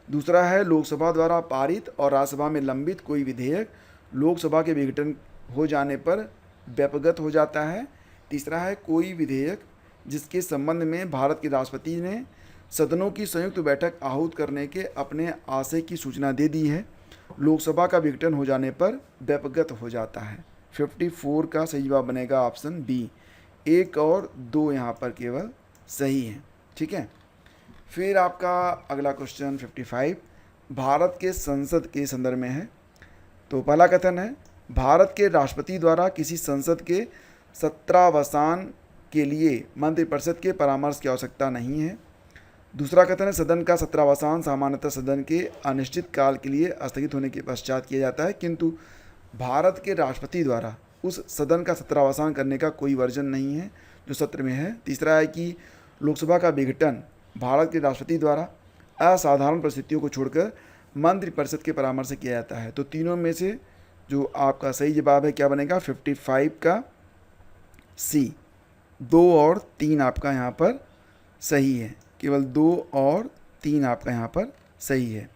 दूसरा है लोकसभा द्वारा पारित और राज्यसभा में लंबित कोई विधेयक लोकसभा के विघटन हो जाने पर व्यपगत हो जाता है। तीसरा है कोई विधेयक जिसके संबंध में भारत के राष्ट्रपति ने सदनों की संयुक्त बैठक आहूत करने के अपने आशय की सूचना दे दी है, लोकसभा का विघटन हो जाने पर व्यपगत हो जाता है। 54 का सही जवाब बनेगा ऑप्शन बी। 1 और 2 यहाँ पर केवल सही हैं। ठीक है, फिर आपका अगला क्वेश्चन 55 भारत के संसद के संदर्भ में है। तो पहला कथन है भारत के राष्ट्रपति द्वारा किसी संसद के सत्रावसान के लिए मंत्रिपरिषद के परामर्श की आवश्यकता नहीं है। दूसरा कथन है सदन का सत्रावसान सामान्यतः सदन के अनिश्चित काल के लिए स्थगित होने के पश्चात किया जाता है, किंतु भारत के राष्ट्रपति द्वारा उस सदन का सत्रावसान करने का कोई वर्जन नहीं है जो सत्र में है। तीसरा है कि लोकसभा का विघटन भारत के राष्ट्रपति द्वारा असाधारण परिस्थितियों को छोड़कर मंत्रिपरिषद के परामर्श से किया जाता है। तो तीनों में से जो आपका सही जवाब है क्या बनेगा, 55 का सी। 2 और 3 आपका यहाँ पर सही है, केवल 2 और 3 आपका यहाँ पर सही है।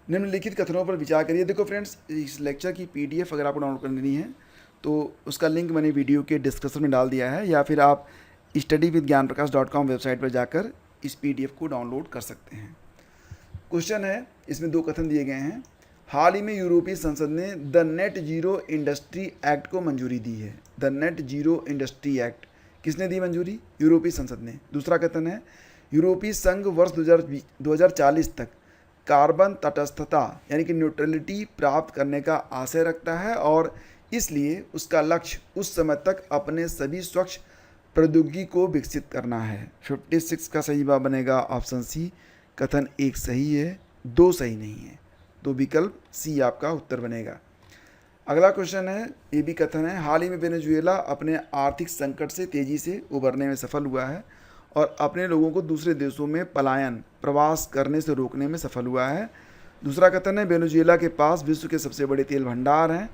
निम्नलिखित कथनों पर विचार करिए। देखो फ्रेंड्स, इस लेक्चर की PDF अगर आपको डाउनलोड करनी है तो उसका लिंक मैंने वीडियो के डिस्क्रिप्शन में डाल दिया है, या फिर आप studyvidgyanprakash.com वेबसाइट पर जाकर इस PDF को डाउनलोड कर सकते हैं। क्वेश्चन है, इसमें 2 कथन दिए गए हैं। हाल ही में यूरोपीय संसद ने the net zero industry act को मंजूरी दी है। The net zero industry act किसने दी मंजूरी, यूरोपीय संसद ने। दूसरा कथन है यूरोपीय संघ वर्ष 2040 तक कार्बन तटस्थता यानी कि न्यूट्रलिटी प्राप्त करने का आशय रखता है और इसलिए उसका लक्ष्य उस समय तक अपने सभी स्वच्छ प्रौद्योगिकी को विकसित करना है। 56 का सही जवाब बनेगा ऑप्शन सी। कथन 1 सही है, 2 सही नहीं है, तो विकल्प सी आपका उत्तर बनेगा। अगला क्वेश्चन है, ये भी कथन है हाल ही में वेनेजुएला अपने आर्थिक संकट से तेज़ी से उबरने में सफल हुआ है और अपने लोगों को दूसरे देशों में प्रवास करने से रोकने में सफल हुआ है। दूसरा कथन है वेनेजुएला के पास विश्व के सबसे बड़े तेल भंडार हैं।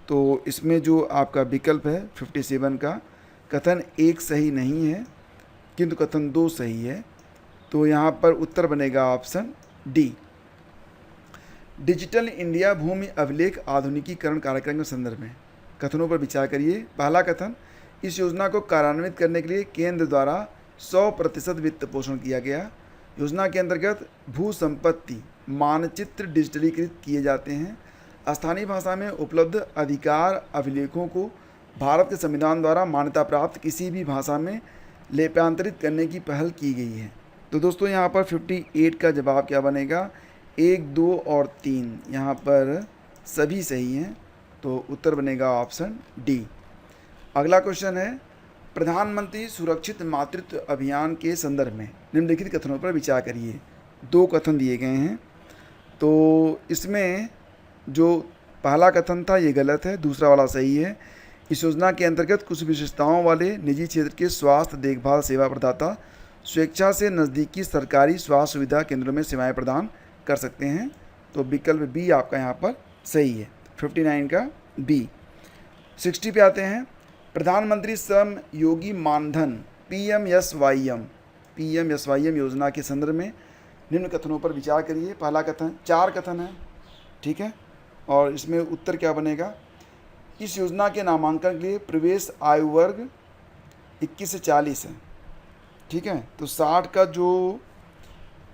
तो इसमें जो आपका विकल्प है 57 का, कथन 1 सही नहीं है किंतु कथन 2 सही है, तो यहाँ पर उत्तर बनेगा ऑप्शन डी। डिजिटल इंडिया भूमि अभिलेख आधुनिकीकरण कार्यक्रम के संदर्भ में कथनों पर विचार करिए। पहला कथन इस योजना को कार्यान्वित करने के लिए केंद्र द्वारा 100% वित्त पोषण किया गया। योजना के अंतर्गत भू संपत्ति मानचित्र डिजिटलीकृत किए जाते हैं। स्थानीय भाषा में उपलब्ध अधिकार अभिलेखों को भारत के संविधान द्वारा मान्यता प्राप्त किसी भी भाषा में लिप्यांतरित करने की पहल की गई है। तो दोस्तों यहाँ पर 58 का जवाब क्या बनेगा, 1, 2 और 3 यहाँ पर सभी सही हैं, तो उत्तर बनेगा ऑप्शन डी। अगला क्वेश्चन है प्रधानमंत्री सुरक्षित मातृत्व अभियान के संदर्भ में निम्नलिखित कथनों पर विचार करिए। 2 कथन दिए गए हैं, तो इसमें जो पहला कथन था ये गलत है, दूसरा वाला सही है। इस योजना के अंतर्गत कुछ विशेषताओं वाले निजी क्षेत्र के स्वास्थ्य देखभाल सेवा प्रदाता स्वेच्छा से नज़दीकी सरकारी स्वास्थ्य सुविधा केंद्रों में सेवाएं प्रदान कर सकते हैं, तो विकल्प बी आपका यहाँ पर सही है। 59 का बी। 60 पे आते हैं, प्रधानमंत्री श्रम योगी मानधन पीएमएसवाईएम योजना के संदर्भ में निम्न कथनों पर विचार करिए। पहला कथन, 4 कथन है, ठीक है, और इसमें उत्तर क्या बनेगा, इस योजना के नामांकन के लिए प्रवेश आयु वर्ग 21 से 40 है, ठीक है। तो 60 का जो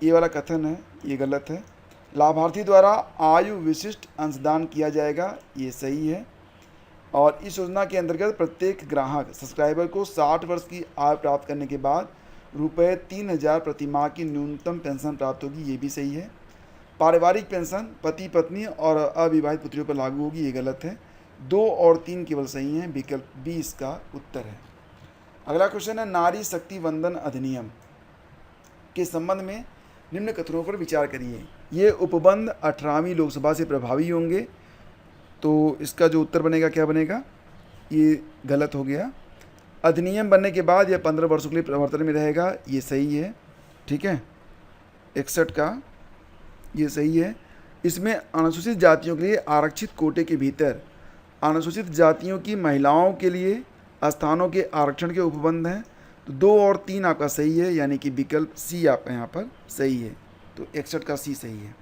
ये वाला कथन है ये गलत है। लाभार्थी द्वारा आयु विशिष्ट अंशदान किया जाएगा, ये सही है। और इस योजना के अंतर्गत प्रत्येक ग्राहक सब्सक्राइबर को 60 वर्ष की आयु प्राप्त करने के बाद रुपये 3000 प्रति माह की न्यूनतम पेंशन प्राप्त होगी, ये भी सही है। पारिवारिक पेंशन पति पत्नी और अविवाहित पुत्रियों पर लागू होगी, ये गलत है। 2 और 3 केवल सही हैं, विकल्प बी इसका उत्तर है। अगला क्वेश्चन है, नारी शक्ति वंदन अधिनियम के संबंध में निम्न कथनों पर विचार करिए। ये उपबंध 18वीं लोकसभा से प्रभावी होंगे, तो इसका जो उत्तर बनेगा क्या बनेगा, ये गलत हो गया। अधिनियम बनने के बाद यह 15 वर्षों के लिए प्रवर्तन में रहेगा, ये सही है। ठीक है, 61 का ये सही है। इसमें अनुसूचित जातियों के लिए आरक्षित कोटे के भीतर अनुसूचित जातियों की महिलाओं के लिए स्थानों के आरक्षण के उपबंध हैं, तो 2 और 3 आपका सही है, यानी कि विकल्प सी आपका यहाँ पर सही है, तो 61 का सी सही है।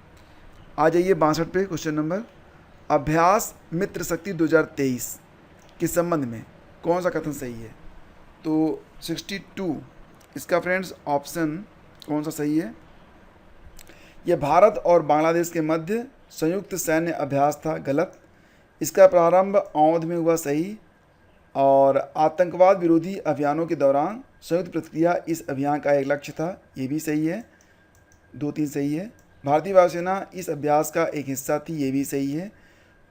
आ जाइए 62 पे क्वेश्चन नंबर, अभ्यास मित्र शक्ति 2023 के संबंध में कौन सा कथन सही है, तो 62 इसका फ्रेंड्स ऑप्शन कौन सा सही है। यह भारत और बांग्लादेश के मध्य संयुक्त सैन्य अभ्यास था, गलत। इसका प्रारंभ औंध में हुआ, सही। और आतंकवाद विरोधी अभियानों के दौरान संयुक्त प्रतिक्रिया इस अभियान का एक लक्ष्य था, ये भी सही है, 2-3 सही है। भारतीय वायुसेना इस अभ्यास का एक हिस्सा थी, ये भी सही है।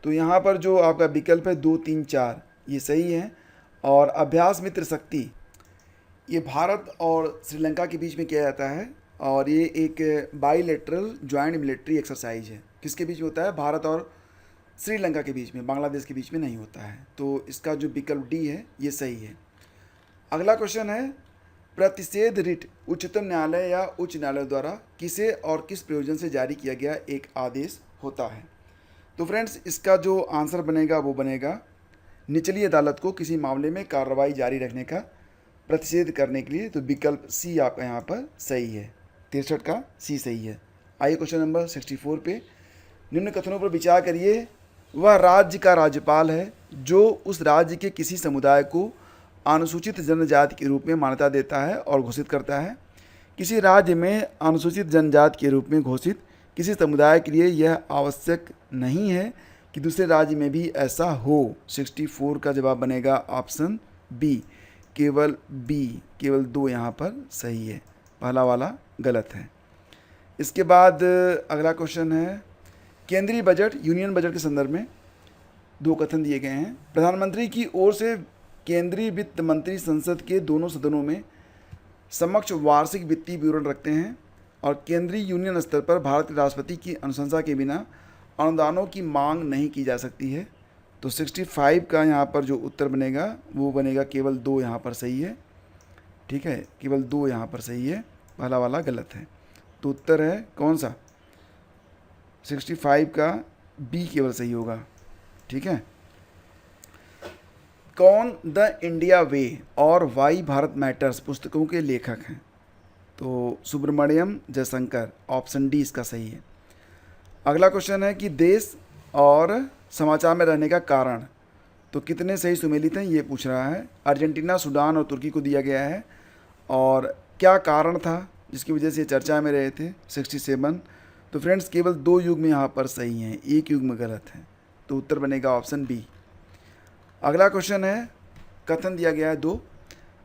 तो यहाँ पर जो आपका विकल्प है 2, 3, 4 ये सही है। और अभ्यास मित्र शक्ति ये भारत और श्रीलंका के बीच में किया जाता है, और ये एक बाईलेटरल ज्वाइंट मिलिट्री एक्सरसाइज है। किसके बीच में होता है, भारत और श्रीलंका के बीच में, बांग्लादेश के बीच में नहीं होता है। तो इसका जो विकल्प डी है ये सही है। अगला क्वेश्चन है, प्रतिषेध रिट उच्चतम न्यायालय या उच्च न्यायालय द्वारा किसे और किस प्रयोजन से जारी किया गया एक आदेश होता है। तो फ्रेंड्स इसका जो आंसर बनेगा वो बनेगा निचली अदालत को किसी मामले में कार्रवाई जारी रखने का प्रतिषेध करने के लिए, तो विकल्प सी आपका यहाँ पर सही है, 63 का सी सही है। आइए क्वेश्चन नंबर 64 पे, निम्न कथनों पर विचार करिए। वह राज्य का राज्यपाल है जो उस राज्य के किसी समुदाय को अनुसूचित जनजाति के रूप में मान्यता देता है और घोषित करता है। किसी राज्य में अनुसूचित जनजाति के रूप में घोषित किसी समुदाय के लिए यह आवश्यक नहीं है कि दूसरे राज्य में भी ऐसा हो। 64 का जवाब बनेगा ऑप्शन बी, केवल बी, केवल 2 यहाँ पर सही है, पहला वाला गलत है। इसके बाद अगला क्वेश्चन है, केंद्रीय बजट यूनियन बजट के संदर्भ में 2 कथन दिए गए हैं। प्रधानमंत्री की ओर से केंद्रीय वित्त मंत्री संसद के दोनों सदनों में समक्ष वार्षिक वित्तीय विवरण रखते हैं, और केंद्रीय यूनियन स्तर पर भारत के राष्ट्रपति की अनुशंसा के बिना अनुदानों की मांग नहीं की जा सकती है। तो 65 का यहाँ पर जो उत्तर बनेगा वो बनेगा केवल 2 यहाँ पर सही है। ठीक है, केवल 2 यहाँ पर सही है, पहला वाला गलत है। तो उत्तर है कौन सा, 65 का बी केवल सही होगा। ठीक है, कौन द इंडिया वे और वाई भारत मैटर्स पुस्तकों के लेखक हैं, तो सुब्रमण्यम जयशंकर, ऑप्शन डी इसका सही है। अगला क्वेश्चन है कि देश और समाचार में रहने का कारण, तो कितने सही सुमेलित हैं ये पूछ रहा है। अर्जेंटीना, सूडान और तुर्की को दिया गया है, और क्या कारण था जिसकी वजह से चर्चा में रहे थे, 67। तो फ्रेंड्स केवल 2 युग्म यहाँ पर सही हैं, 1 युग्म गलत है, तो उत्तर बनेगा ऑप्शन बी। अगला क्वेश्चन है, कथन दिया गया है 2,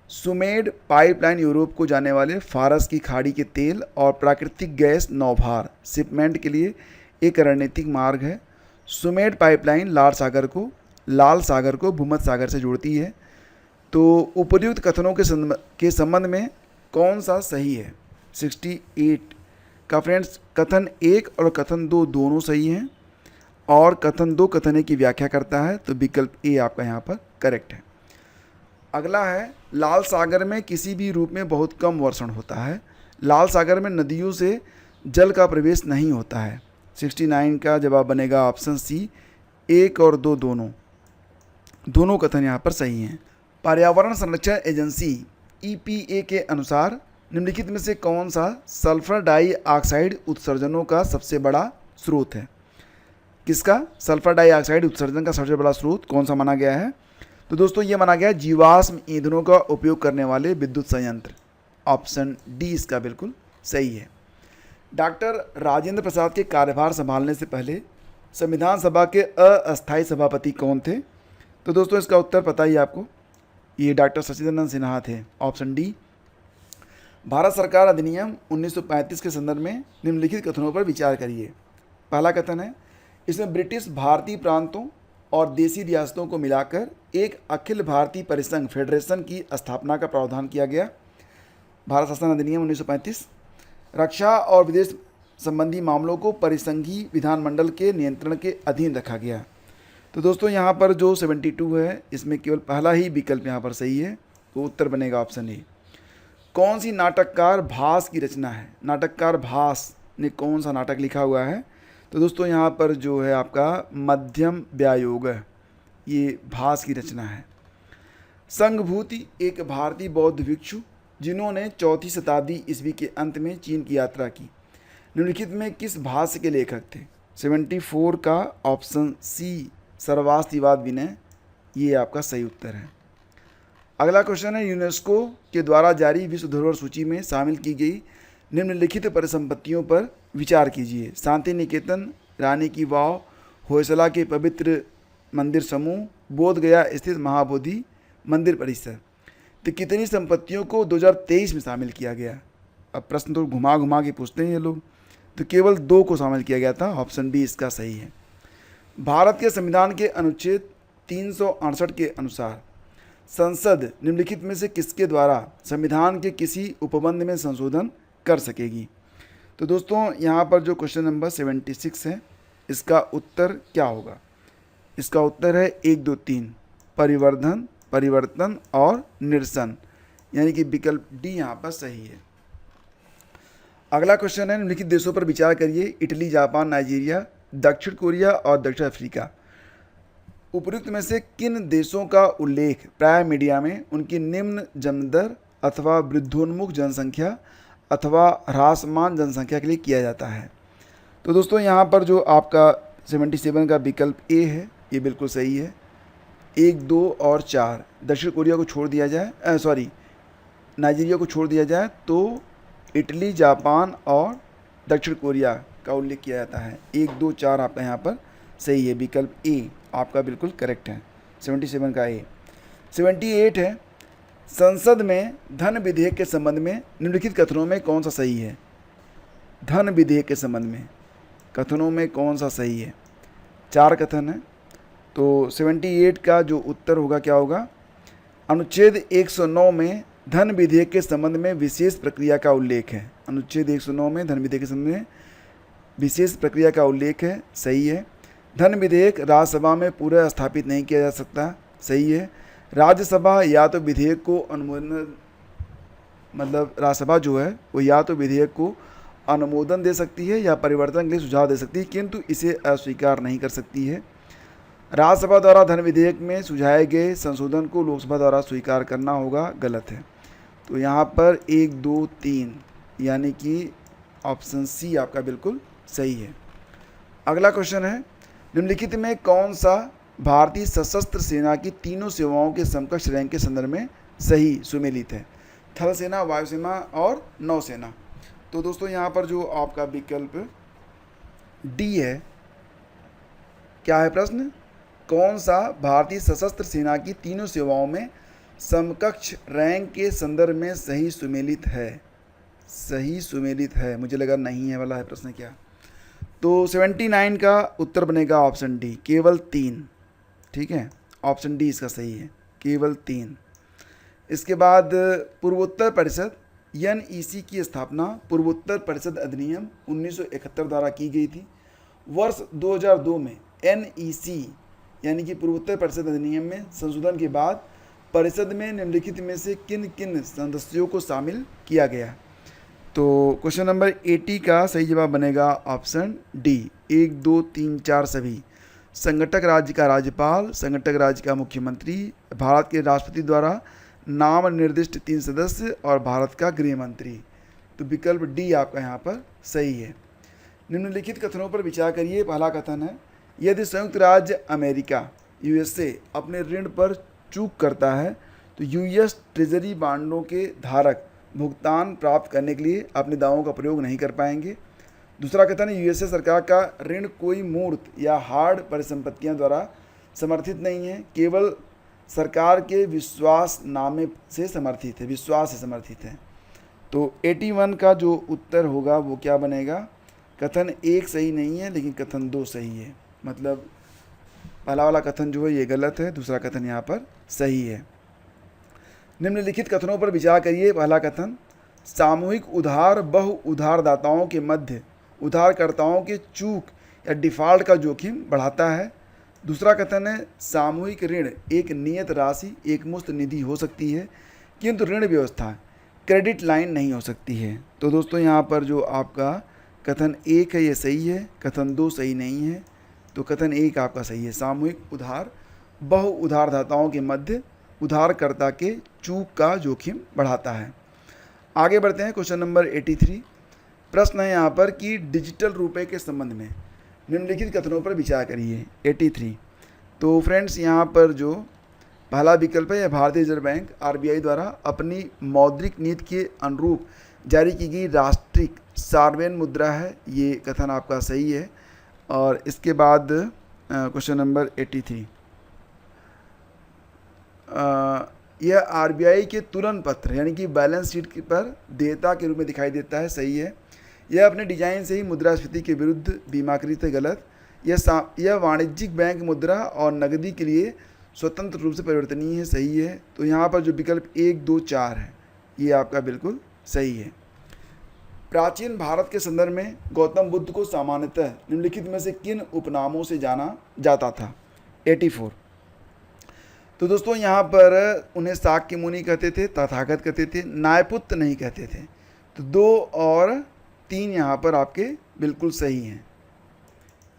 सुमेड पाइपलाइन यूरोप को जाने वाले फारस की खाड़ी के तेल और प्राकृतिक गैस नौभार शिपमेंट के लिए एक रणनीतिक मार्ग है। सुमेड पाइपलाइन लाल सागर को भूमध्य सागर से जोड़ती है। तो उपर्युक्त कथनों के संबंध में कौन सा सही है, 68 का फ्रेंड्स कथन 1 और कथन 2 दोनों सही हैं, और कथन 2 कथन 1 की व्याख्या करता है, तो विकल्प ए आपका यहाँ पर करेक्ट है। अगला है, लाल सागर में किसी भी रूप में बहुत कम वर्षण होता है। लाल सागर में नदियों से जल का प्रवेश नहीं होता है। 69 का जवाब बनेगा ऑप्शन सी, 1 और 2 दोनों कथन यहाँ पर सही हैं। पर्यावरण संरक्षण एजेंसी EPA के अनुसार निम्नलिखित में से कौन सा सल्फर डाइऑक्साइड उत्सर्जनों का सबसे बड़ा स्रोत है। किसका, सल्फर डाइऑक्साइड उत्सर्जन का सबसे बड़ा स्रोत कौन सा माना गया है, तो दोस्तों ये माना गया है जीवाश्म ईंधनों का उपयोग करने वाले विद्युत संयंत्र, ऑप्शन डी इसका बिल्कुल सही है। डॉक्टर राजेंद्र प्रसाद के कार्यभार संभालने से पहले संविधान सभा के अस्थायी सभापति कौन थे, तो दोस्तों इसका उत्तर पता ही आपको, ये डॉक्टर सचिदानंद सिन्हा थे, ऑप्शन डी। भारत सरकार अधिनियम 1935 के संदर्भ में निम्नलिखित कथनों पर विचार करिए। पहला कथन है, इसमें ब्रिटिश भारतीय प्रांतों और देसी रियासतों को मिलाकर एक अखिल भारतीय परिसंघ फेडरेशन की स्थापना का प्रावधान किया गया। भारत शासन अधिनियम 1935। रक्षा और विदेश संबंधी मामलों को परिसंघीय विधानमंडल के नियंत्रण के अधीन रखा गया। तो दोस्तों यहाँ पर जो 72 है, इसमें केवल पहला ही विकल्प यहाँ पर सही है, तो उत्तर बनेगा ऑप्शन ए। कौन सी नाटककार भास की रचना है? नाटककार भास ने कौन सा नाटक लिखा हुआ है? तो दोस्तों यहाँ पर जो है आपका मध्यम व्यायोग, ये भास की रचना है। संघभूति एक भारतीय बौद्ध भिक्षु जिन्होंने 4वीं शताब्दी ईस्वी के अंत में चीन की यात्रा की, निम्नलिखित में किस भाष्य के लेखक थे? 74 का ऑप्शन सी सर्वास्तिवाद विनय, ये आपका सही उत्तर है। अगला क्वेश्चन है, यूनेस्को के द्वारा जारी विश्व धरोहर सूची में शामिल की गई निम्नलिखित परिसंपत्तियों पर विचार कीजिए। शांति निकेतन, रानी की वाव, होयसला के पवित्र मंदिर समूह, बोध गया स्थित महाबोधि मंदिर परिसर। तो कितनी संपत्तियों को 2023 में शामिल किया गया? अब प्रश्न तो घुमा घुमा के पूछते हैं ये लोग, तो केवल 2 को शामिल किया गया था, ऑप्शन बी इसका सही है। भारत के संविधान के अनुच्छेद 368 के अनुसार संसद निम्नलिखित में से किसके द्वारा संविधान के किसी उपबंध में संशोधन कर सकेगी? तो दोस्तों यहाँ पर जो क्वेश्चन नंबर 76 है, इसका उत्तर क्या होगा? इसका उत्तर है 1, 2, 3, परिवर्धन, परिवर्तन और निरसन, यानी कि विकल्प डी यहाँ पर सही है। अगला क्वेश्चन है, निम्नलिखित देशों पर विचार करिए। इटली, जापान, नाइजीरिया, दक्षिण कोरिया और दक्षिण अफ्रीका। उपयुक्त में से किन देशों का उल्लेख प्राय मीडिया में उनकी निम्न जन्म दर अथवा वृद्धोन्मुख जनसंख्या अथवा ह्रासमान जनसंख्या के लिए किया जाता है? तो दोस्तों यहाँ पर जो आपका 77 का विकल्प ए है, ये बिल्कुल सही है। 1, 2 और 4 दक्षिण कोरिया को छोड़ दिया जाए, नाइजीरिया को छोड़ दिया जाए तो इटली, जापान और दक्षिण कोरिया का उल्लेख किया जाता है। 1, 2, 4 आपका यहाँ पर सही है, विकल्प ए आपका बिल्कुल करेक्ट है, 77 का ए। 78 है, संसद में धन विधेयक के संबंध में निम्नलिखित कथनों में कौन सा सही है? धन विधेयक के संबंध में कथनों में कौन सा सही है? 4 कथन है, तो 78 का जो उत्तर होगा क्या होगा? अनुच्छेद 109 में धन विधेयक के संबंध में विशेष प्रक्रिया का उल्लेख है। अनुच्छेद 109 में धन विधेयक के संबंध में विशेष प्रक्रिया का उल्लेख है, सही है। धन विधेयक राज्यसभा में पूरा स्थापित नहीं किया जा सकता, सही है। राज्यसभा या तो विधेयक को अनुमोदन, मतलब राज्यसभा जो है वो या तो विधेयक को अनुमोदन दे सकती है या परिवर्तन के लिए सुझाव दे सकती है, किंतु इसे अस्वीकार नहीं कर सकती है। राज्यसभा द्वारा धन विधेयक में सुझाए गए संशोधन को लोकसभा द्वारा स्वीकार करना होगा, गलत है। तो यहाँ पर 1, 2, 3 यानी कि ऑप्शन सी आपका बिल्कुल सही है। अगला क्वेश्चन है, निम्नलिखित में कौन सा भारतीय सशस्त्र सेना की तीनों सेवाओं के समकक्ष रैंक के संदर्भ में सही सुमेलित है? थल सेना, वायुसेना और नौसेना। तो दोस्तों यहाँ पर जो आपका विकल्प डी है, क्या है प्रश्न? कौन सा भारतीय सशस्त्र सेना की तीनों सेवाओं में समकक्ष रैंक के संदर्भ में सही सुमेलित है? सही सुमेलित है, मुझे लगा नहीं है वाला है प्रश्न क्या। तो 79 का उत्तर बनेगा ऑप्शन डी, केवल 3, ठीक है, ऑप्शन डी इसका सही है, केवल 3। इसके बाद पूर्वोत्तर परिषद NEC की स्थापना पूर्वोत्तर परिषद अधिनियम 1971 द्वारा की गई थी। वर्ष 2002 में NEC यानी कि पूर्वोत्तर परिषद अधिनियम में संशोधन के बाद परिषद में निम्नलिखित में से किन किन सदस्यों को शामिल किया गया? तो क्वेश्चन नंबर 80 का सही जवाब बनेगा ऑप्शन डी, 1, 2, 3, 4 सभी। संगठक राज्य का राज्यपाल, संगठक राज्य का मुख्यमंत्री, भारत के राष्ट्रपति द्वारा नाम निर्दिष्ट 3 सदस्य और भारत का गृह मंत्री। तो विकल्प डी आपका यहाँ पर सही है। निम्नलिखित कथनों पर विचार करिए। पहला कथन है, यदि संयुक्त राज्य अमेरिका USA अपने ऋण पर चूक करता है तो US ट्रेजरी बांडों के धारक भुगतान प्राप्त करने के लिए अपने दावों का प्रयोग नहीं कर पाएंगे। दूसरा कथन है, USA सरकार का ऋण कोई मूर्त या हार्ड परिसंपत्तियों द्वारा समर्थित नहीं है, केवल सरकार के विश्वासनामे से समर्थित है, विश्वास से समर्थित है। तो 81 का जो उत्तर होगा वो क्या बनेगा? कथन 1 सही नहीं है लेकिन कथन 2 सही है। मतलब पहला वाला कथन जो है ये गलत है, दूसरा कथन यहाँ पर सही है। निम्नलिखित कथनों पर विचार करिए। पहला कथन, सामूहिक उधार बहु उधारदाताओं के मध्य उधारकर्ताओं के चूक या डिफ़ॉल्ट का जोखिम बढ़ाता है। दूसरा कथन है, सामूहिक ऋण एक नियत राशि एकमुश्त निधि हो सकती है किंतु ऋण व्यवस्था क्रेडिट लाइन नहीं हो सकती है। तो दोस्तों यहाँ पर जो आपका कथन 1 है ये सही है, कथन 2 सही नहीं है। तो कथन 1 आपका सही है, सामूहिक उधार बहु उधारदाताओं के मध्य उधारकर्ता के चूक का जोखिम बढ़ाता है। आगे बढ़ते हैं, क्वेश्चन नंबर 83। प्रश्न है यहाँ पर कि डिजिटल रुपए के संबंध में निम्नलिखित कथनों पर विचार करिए। 83। तो फ्रेंड्स यहाँ पर जो पहला विकल्प है, यह भारतीय रिजर्व बैंक आरबीआई द्वारा अपनी मौद्रिक नीति के अनुरूप जारी की गई राष्ट्रिक सार्वजनिक मुद्रा है। ये कथन आपका सही है। और इसके बाद क्वेश्चन नंबर 83, यह आरबीआई के तुलन पत्र यानी कि बैलेंस शीट पर देयता के रूप में दिखाई देता है। सही है। यह अपने डिजाइन से ही मुद्रास्फीति के विरुद्ध बीमाकृत है। गलत। यह वाणिज्यिक बैंक मुद्रा और नकदी के लिए स्वतंत्र रूप से परिवर्तनीय है। सही है। तो यहाँ पर जो विकल्प 1, 2, 4 है ये आपका बिल्कुल सही है। प्राचीन भारत के संदर्भ में गौतम बुद्ध को सामान्यतः निम्नलिखित में से किन उपनामों से जाना जाता था। 84। तो दोस्तों यहाँ पर उन्हें शाक्य मुनि कहते थे, तथागत कहते थे, न्यायपुत्र नहीं कहते थे। तो 2 और 3 यहाँ पर आपके बिल्कुल सही हैं।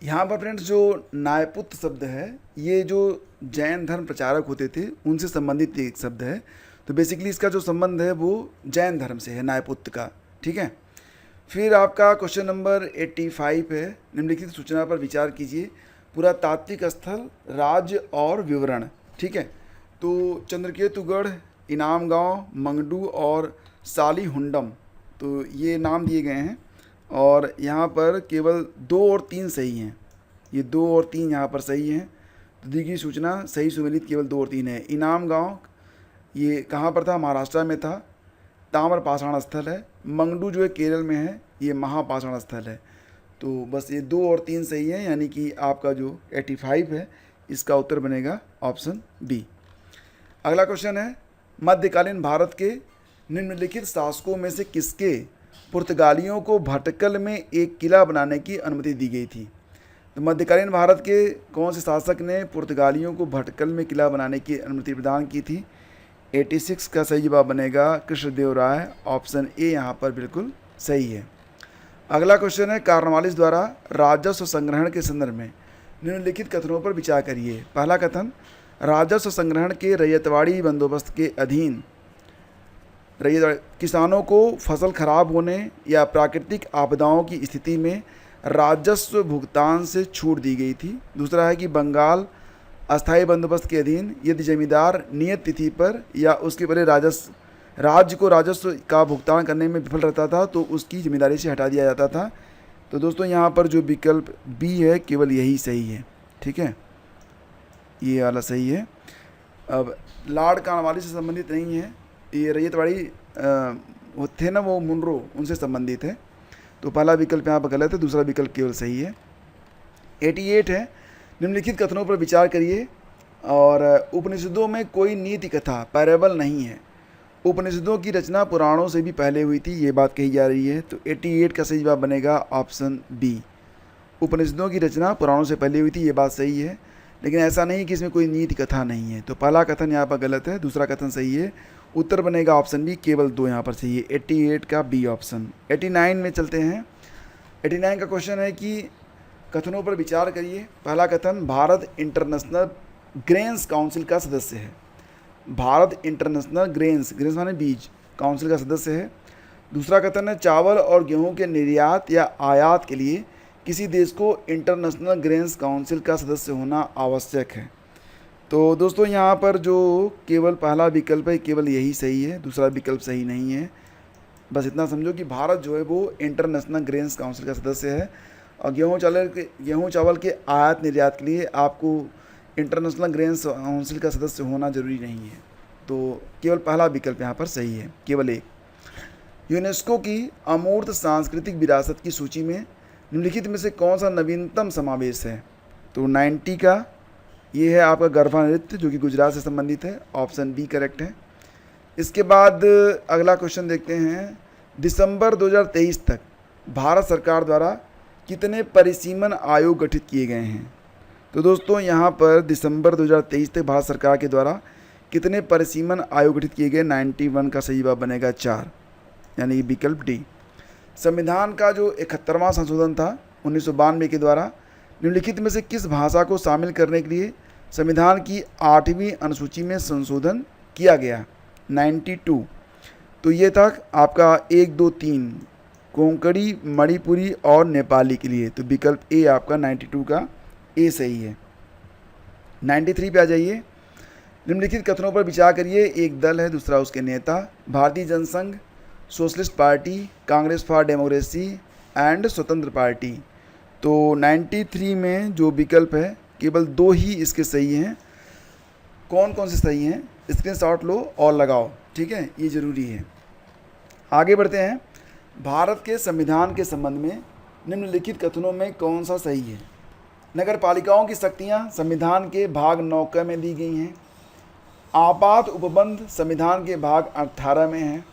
यहाँ पर फ्रेंड्स जो न्यायपुत्र शब्द है ये जो जैन धर्म प्रचारक होते थे उनसे संबंधित एक शब्द है। तो बेसिकली इसका जो संबंध है वो जैन धर्म से है, न्यायपुत्र का। ठीक है। फिर आपका क्वेश्चन नंबर 85 है, निम्नलिखित सूचना पर विचार कीजिए। पुरातात्विक स्थल, राज्य और विवरण। ठीक है। तो चंद्रकेतुगढ़, इनाम गांव, मंगडू और सालीहुंडम, तो ये नाम दिए गए हैं और यहाँ पर केवल 2 और 3 सही हैं। ये 2 और 3 यहाँ पर सही हैं। तो दी गई सूचना सही सुमेलित केवल 2 और 3 है। इनाम गांव ये कहाँ पर था? महाराष्ट्र में था, ताम्र पाषाण स्थल है। मंगडू जो है केरल में है, ये महापाषाण स्थल है। तो बस ये 2 और 3 सही है, यानी कि आपका जो 85 है इसका उत्तर बनेगा ऑप्शन बी। अगला क्वेश्चन है, मध्यकालीन भारत के निम्नलिखित शासकों में से किसके पुर्तगालियों को भटकल में एक किला बनाने की अनुमति दी गई थी? तो मध्यकालीन भारत के कौन से शासक ने पुर्तगालियों को भटकल में किला बनाने की अनुमति प्रदान की थी? 86 का सही जवाब बनेगा कृष्णदेव राय। ऑप्शन ए यहाँ पर बिल्कुल सही है। अगला क्वेश्चन है, कार्नवालिस द्वारा राजस्व संग्रहण के संदर्भ में निम्नलिखित कथनों पर विचार करिए। पहला कथन, राजस्व संग्रहण के रैयतवाड़ी बंदोबस्त के अधीन किसानों को फसल खराब होने या प्राकृतिक आपदाओं की स्थिति में राजस्व भुगतान से छूट दी गई थी। दूसरा है कि बंगाल अस्थायी बंदोबस्त के अधीन यदि जमींदार नियत तिथि पर या उसके पहले राज्य को राजस्व का भुगतान करने में विफल रहता था तो उसकी जिम्मेदारी से हटा दिया जाता था। तो दोस्तों यहाँ पर जो विकल्प बी है केवल यही सही है। ठीक है, ये वाला सही है। अब लॉर्ड कॉर्नवालिस से संबंधित नहीं है, ये रैयतवाड़ी वो थे ना, वो मुनरो, उनसे संबंधित है। तो पहला विकल्प यहाँ पर गलत है, दूसरा विकल्प केवल सही है। 88 है, निम्नलिखित कथनों पर विचार करिए। और उपनिषदों में कोई नीति कथा पैरेबल नहीं है। उपनिषदों की रचना पुराणों से भी पहले हुई थी, ये बात कही जा रही है। तो 88 का सही जवाब बनेगा ऑप्शन बी। उपनिषदों की रचना पुराणों से पहले हुई थी, ये बात सही है, लेकिन ऐसा नहीं कि इसमें कोई नीति कथा नहीं है। तो पहला कथन यहाँ पर गलत है, दूसरा कथन सही है। उत्तर बनेगा ऑप्शन बी, केवल 2 यहाँ पर सही है। 88 का बी ऑप्शन। 89 में चलते हैं। 89 का क्वेश्चन है कि कथनों पर विचार करिए। पहला कथन, भारत इंटरनेशनल ग्रेन्स काउंसिल का सदस्य है। भारत इंटरनेशनल ग्रेन्स माने बीज काउंसिल का सदस्य है। दूसरा कथन है, चावल और गेहूं के निर्यात या आयात के लिए किसी देश को इंटरनेशनल ग्रेन्स काउंसिल का सदस्य होना आवश्यक है। तो दोस्तों यहाँ पर जो केवल पहला विकल्प है केवल यही सही है, दूसरा विकल्प सही नहीं है। बस इतना समझो कि भारत जो है वो इंटरनेशनल ग्रेन्स काउंसिल का सदस्य है और गेहूँ चावल के आयात निर्यात के लिए आपको इंटरनेशनल ग्रेन्स काउंसिल का सदस्य होना जरूरी नहीं है। तो केवल पहला विकल्प यहाँ पर सही है, केवल एक। यूनेस्को की अमूर्त सांस्कृतिक विरासत की सूची में निम्नलिखित में से कौन सा नवीनतम समावेश है? तो 90 का ये है आपका गरबा नृत्य, जो कि गुजरात से संबंधित है। ऑप्शन बी करेक्ट है। इसके बाद अगला क्वेश्चन देखते हैं, दिसंबर 2023 तक भारत सरकार द्वारा कितने परिसीमन आयोग गठित किए गए हैं? तो दोस्तों यहाँ पर दिसंबर 2023 तक भारत सरकार के द्वारा कितने परिसीमन आयोग गठित किए गए? 91 का सही जवाब बनेगा 4, यानी विकल्प डी। संविधान का जो 71वां संशोधन था 1992 के द्वारा निम्नलिखित में से किस भाषा को शामिल करने के लिए संविधान की 8वीं अनुसूची में संशोधन किया गया? 92। तो ये था आपका 1, 2, 3 कोंकणी, मणिपुरी और नेपाली के लिए। तो विकल्प ए आपका 92 का ए सही है। 93 पे आ जाइए। निम्नलिखित कथनों पर विचार करिए। एक दल है, दूसरा उसके नेता। Bharatiya Jansangh, Socialist Party, Congress for Democracy and Swatantra Party. तो 93 में जो विकल्प है केवल 2 ही इसके सही हैं। कौन कौन से सही हैं? स्क्रीनशॉट लो और लगाओ, ठीक है, ये ज़रूरी है। आगे बढ़ते हैं। भारत के संविधान के संबंध में निम्नलिखित कथनों में कौन सा सही है? नगर पालिकाओं की शक्तियाँ संविधान के भाग 9 में दी गई हैं। आपात उपबंध संविधान के भाग 18 में है।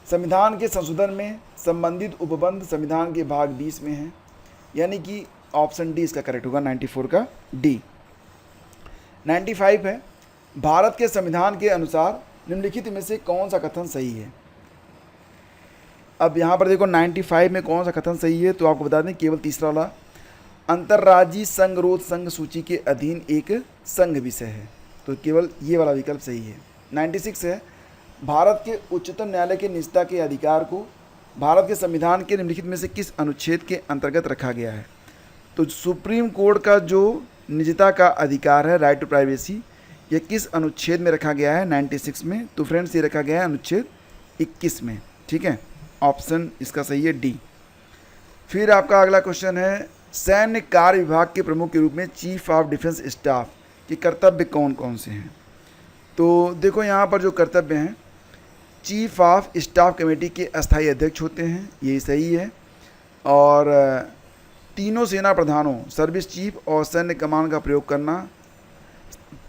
संविधान के संशोधन में संबंधित उपबंध संविधान के भाग 20 में है, यानी कि ऑप्शन डी इसका करेक्ट होगा, 94 का डी। 95 है, भारत के संविधान के अनुसार निम्नलिखित में से कौन सा कथन सही है? अब यहाँ पर देखो 95 में कौन सा कथन सही है, तो आपको बता दें केवल तीसरा वाला, अंतर्राज्यीय संगरोध संघ सूची के अधीन एक संघ विषय है। तो केवल ये वाला विकल्प सही है। 96 है, भारत के उच्चतम न्यायालय के निजता के अधिकार को भारत के संविधान के निम्नलिखित में से किस अनुच्छेद के अंतर्गत रखा गया है? तो सुप्रीम कोर्ट का जो निजता का अधिकार है, राइट टू प्राइवेसी, यह किस अनुच्छेद में रखा गया है? 96 में। तो फ्रेंड्स ये रखा गया है अनुच्छेद 21 में, ठीक है। ऑप्शन इसका सही है डी। फिर आपका अगला क्वेश्चन है, सैन्य कार्य विभाग के प्रमुख के रूप में चीफ ऑफ डिफेंस स्टाफ के कर्तव्य कौन कौन से हैं? तो देखो यहाँ पर जो कर्तव्य हैं, चीफ ऑफ स्टाफ कमेटी के अस्थायी अध्यक्ष होते हैं, ये सही है। और तीनों सेना प्रधानों, सर्विस चीफ और सैन्य कमान का प्रयोग करना,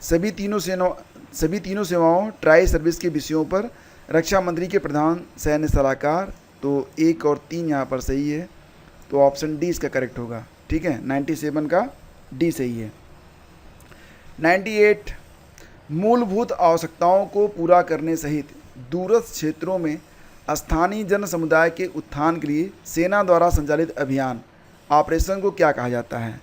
सभी तीनों सेवाओं, ट्राई सर्विस के विषयों पर रक्षा मंत्री के प्रधान सैन्य सलाहकार। तो 1 और 3 यहाँ पर सही है, तो ऑप्शन डी इसका करेक्ट होगा, ठीक है। 97 का डी सही है। 98, मूलभूत आवश्यकताओं को पूरा करने सहित दूरस्थ क्षेत्रों में स्थानीय जन समुदाय के उत्थान के लिए सेना द्वारा संचालित अभियान ऑपरेशन को क्या कहा जाता है?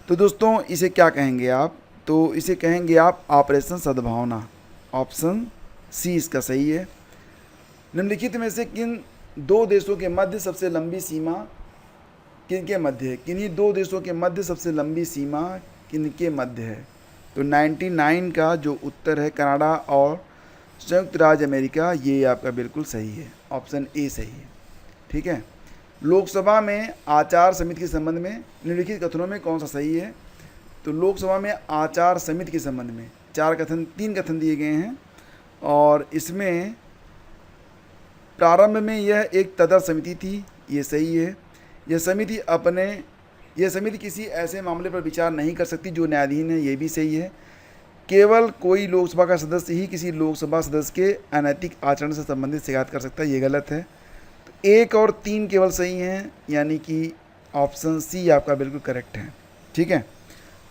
तो दोस्तों इसे क्या कहेंगे आप? तो इसे कहेंगे आप ऑपरेशन सद्भावना। ऑप्शन सी इसका सही है। निम्नलिखित में से किन 2 देशों के मध्य सबसे लंबी सीमा किनके मध्य है? किन्हीं 2 देशों के मध्य सबसे लंबी सीमा किनके मध्य है? तो 99 का जो उत्तर है कनाडा और संयुक्त राज्य अमेरिका, ये आपका बिल्कुल सही है, ऑप्शन ए सही है, ठीक है। लोकसभा में आचार समिति के संबंध में निम्नलिखित कथनों में कौन सा सही है? तो लोकसभा में आचार समिति के संबंध में 3 कथन दिए गए हैं, और इसमें प्रारंभ में यह एक तदर्थ समिति थी, ये सही है। यह समिति किसी ऐसे मामले पर विचार नहीं कर सकती जो न्यायाधीन है, ये भी सही है। केवल कोई लोकसभा का सदस्य ही किसी लोकसभा सदस्य के अनैतिक आचरण से संबंधित शिकायत कर सकता है, ये गलत है। तो 1 और 3 केवल सही हैं, यानी कि ऑप्शन सी आपका बिल्कुल करेक्ट है, ठीक है।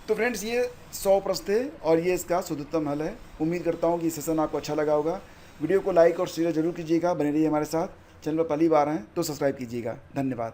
तो फ्रेंड्स ये 100 प्रश्न थे और ये इसका शुद्धतम हल है। उम्मीद करता हूँ कि सेशन आपको अच्छा लगा होगा। वीडियो को लाइक और शेयर जरूर कीजिएगा। बने रहिए हमारे साथ। चैनल पर पहली बार हैं तो सब्सक्राइब कीजिएगा। धन्यवाद।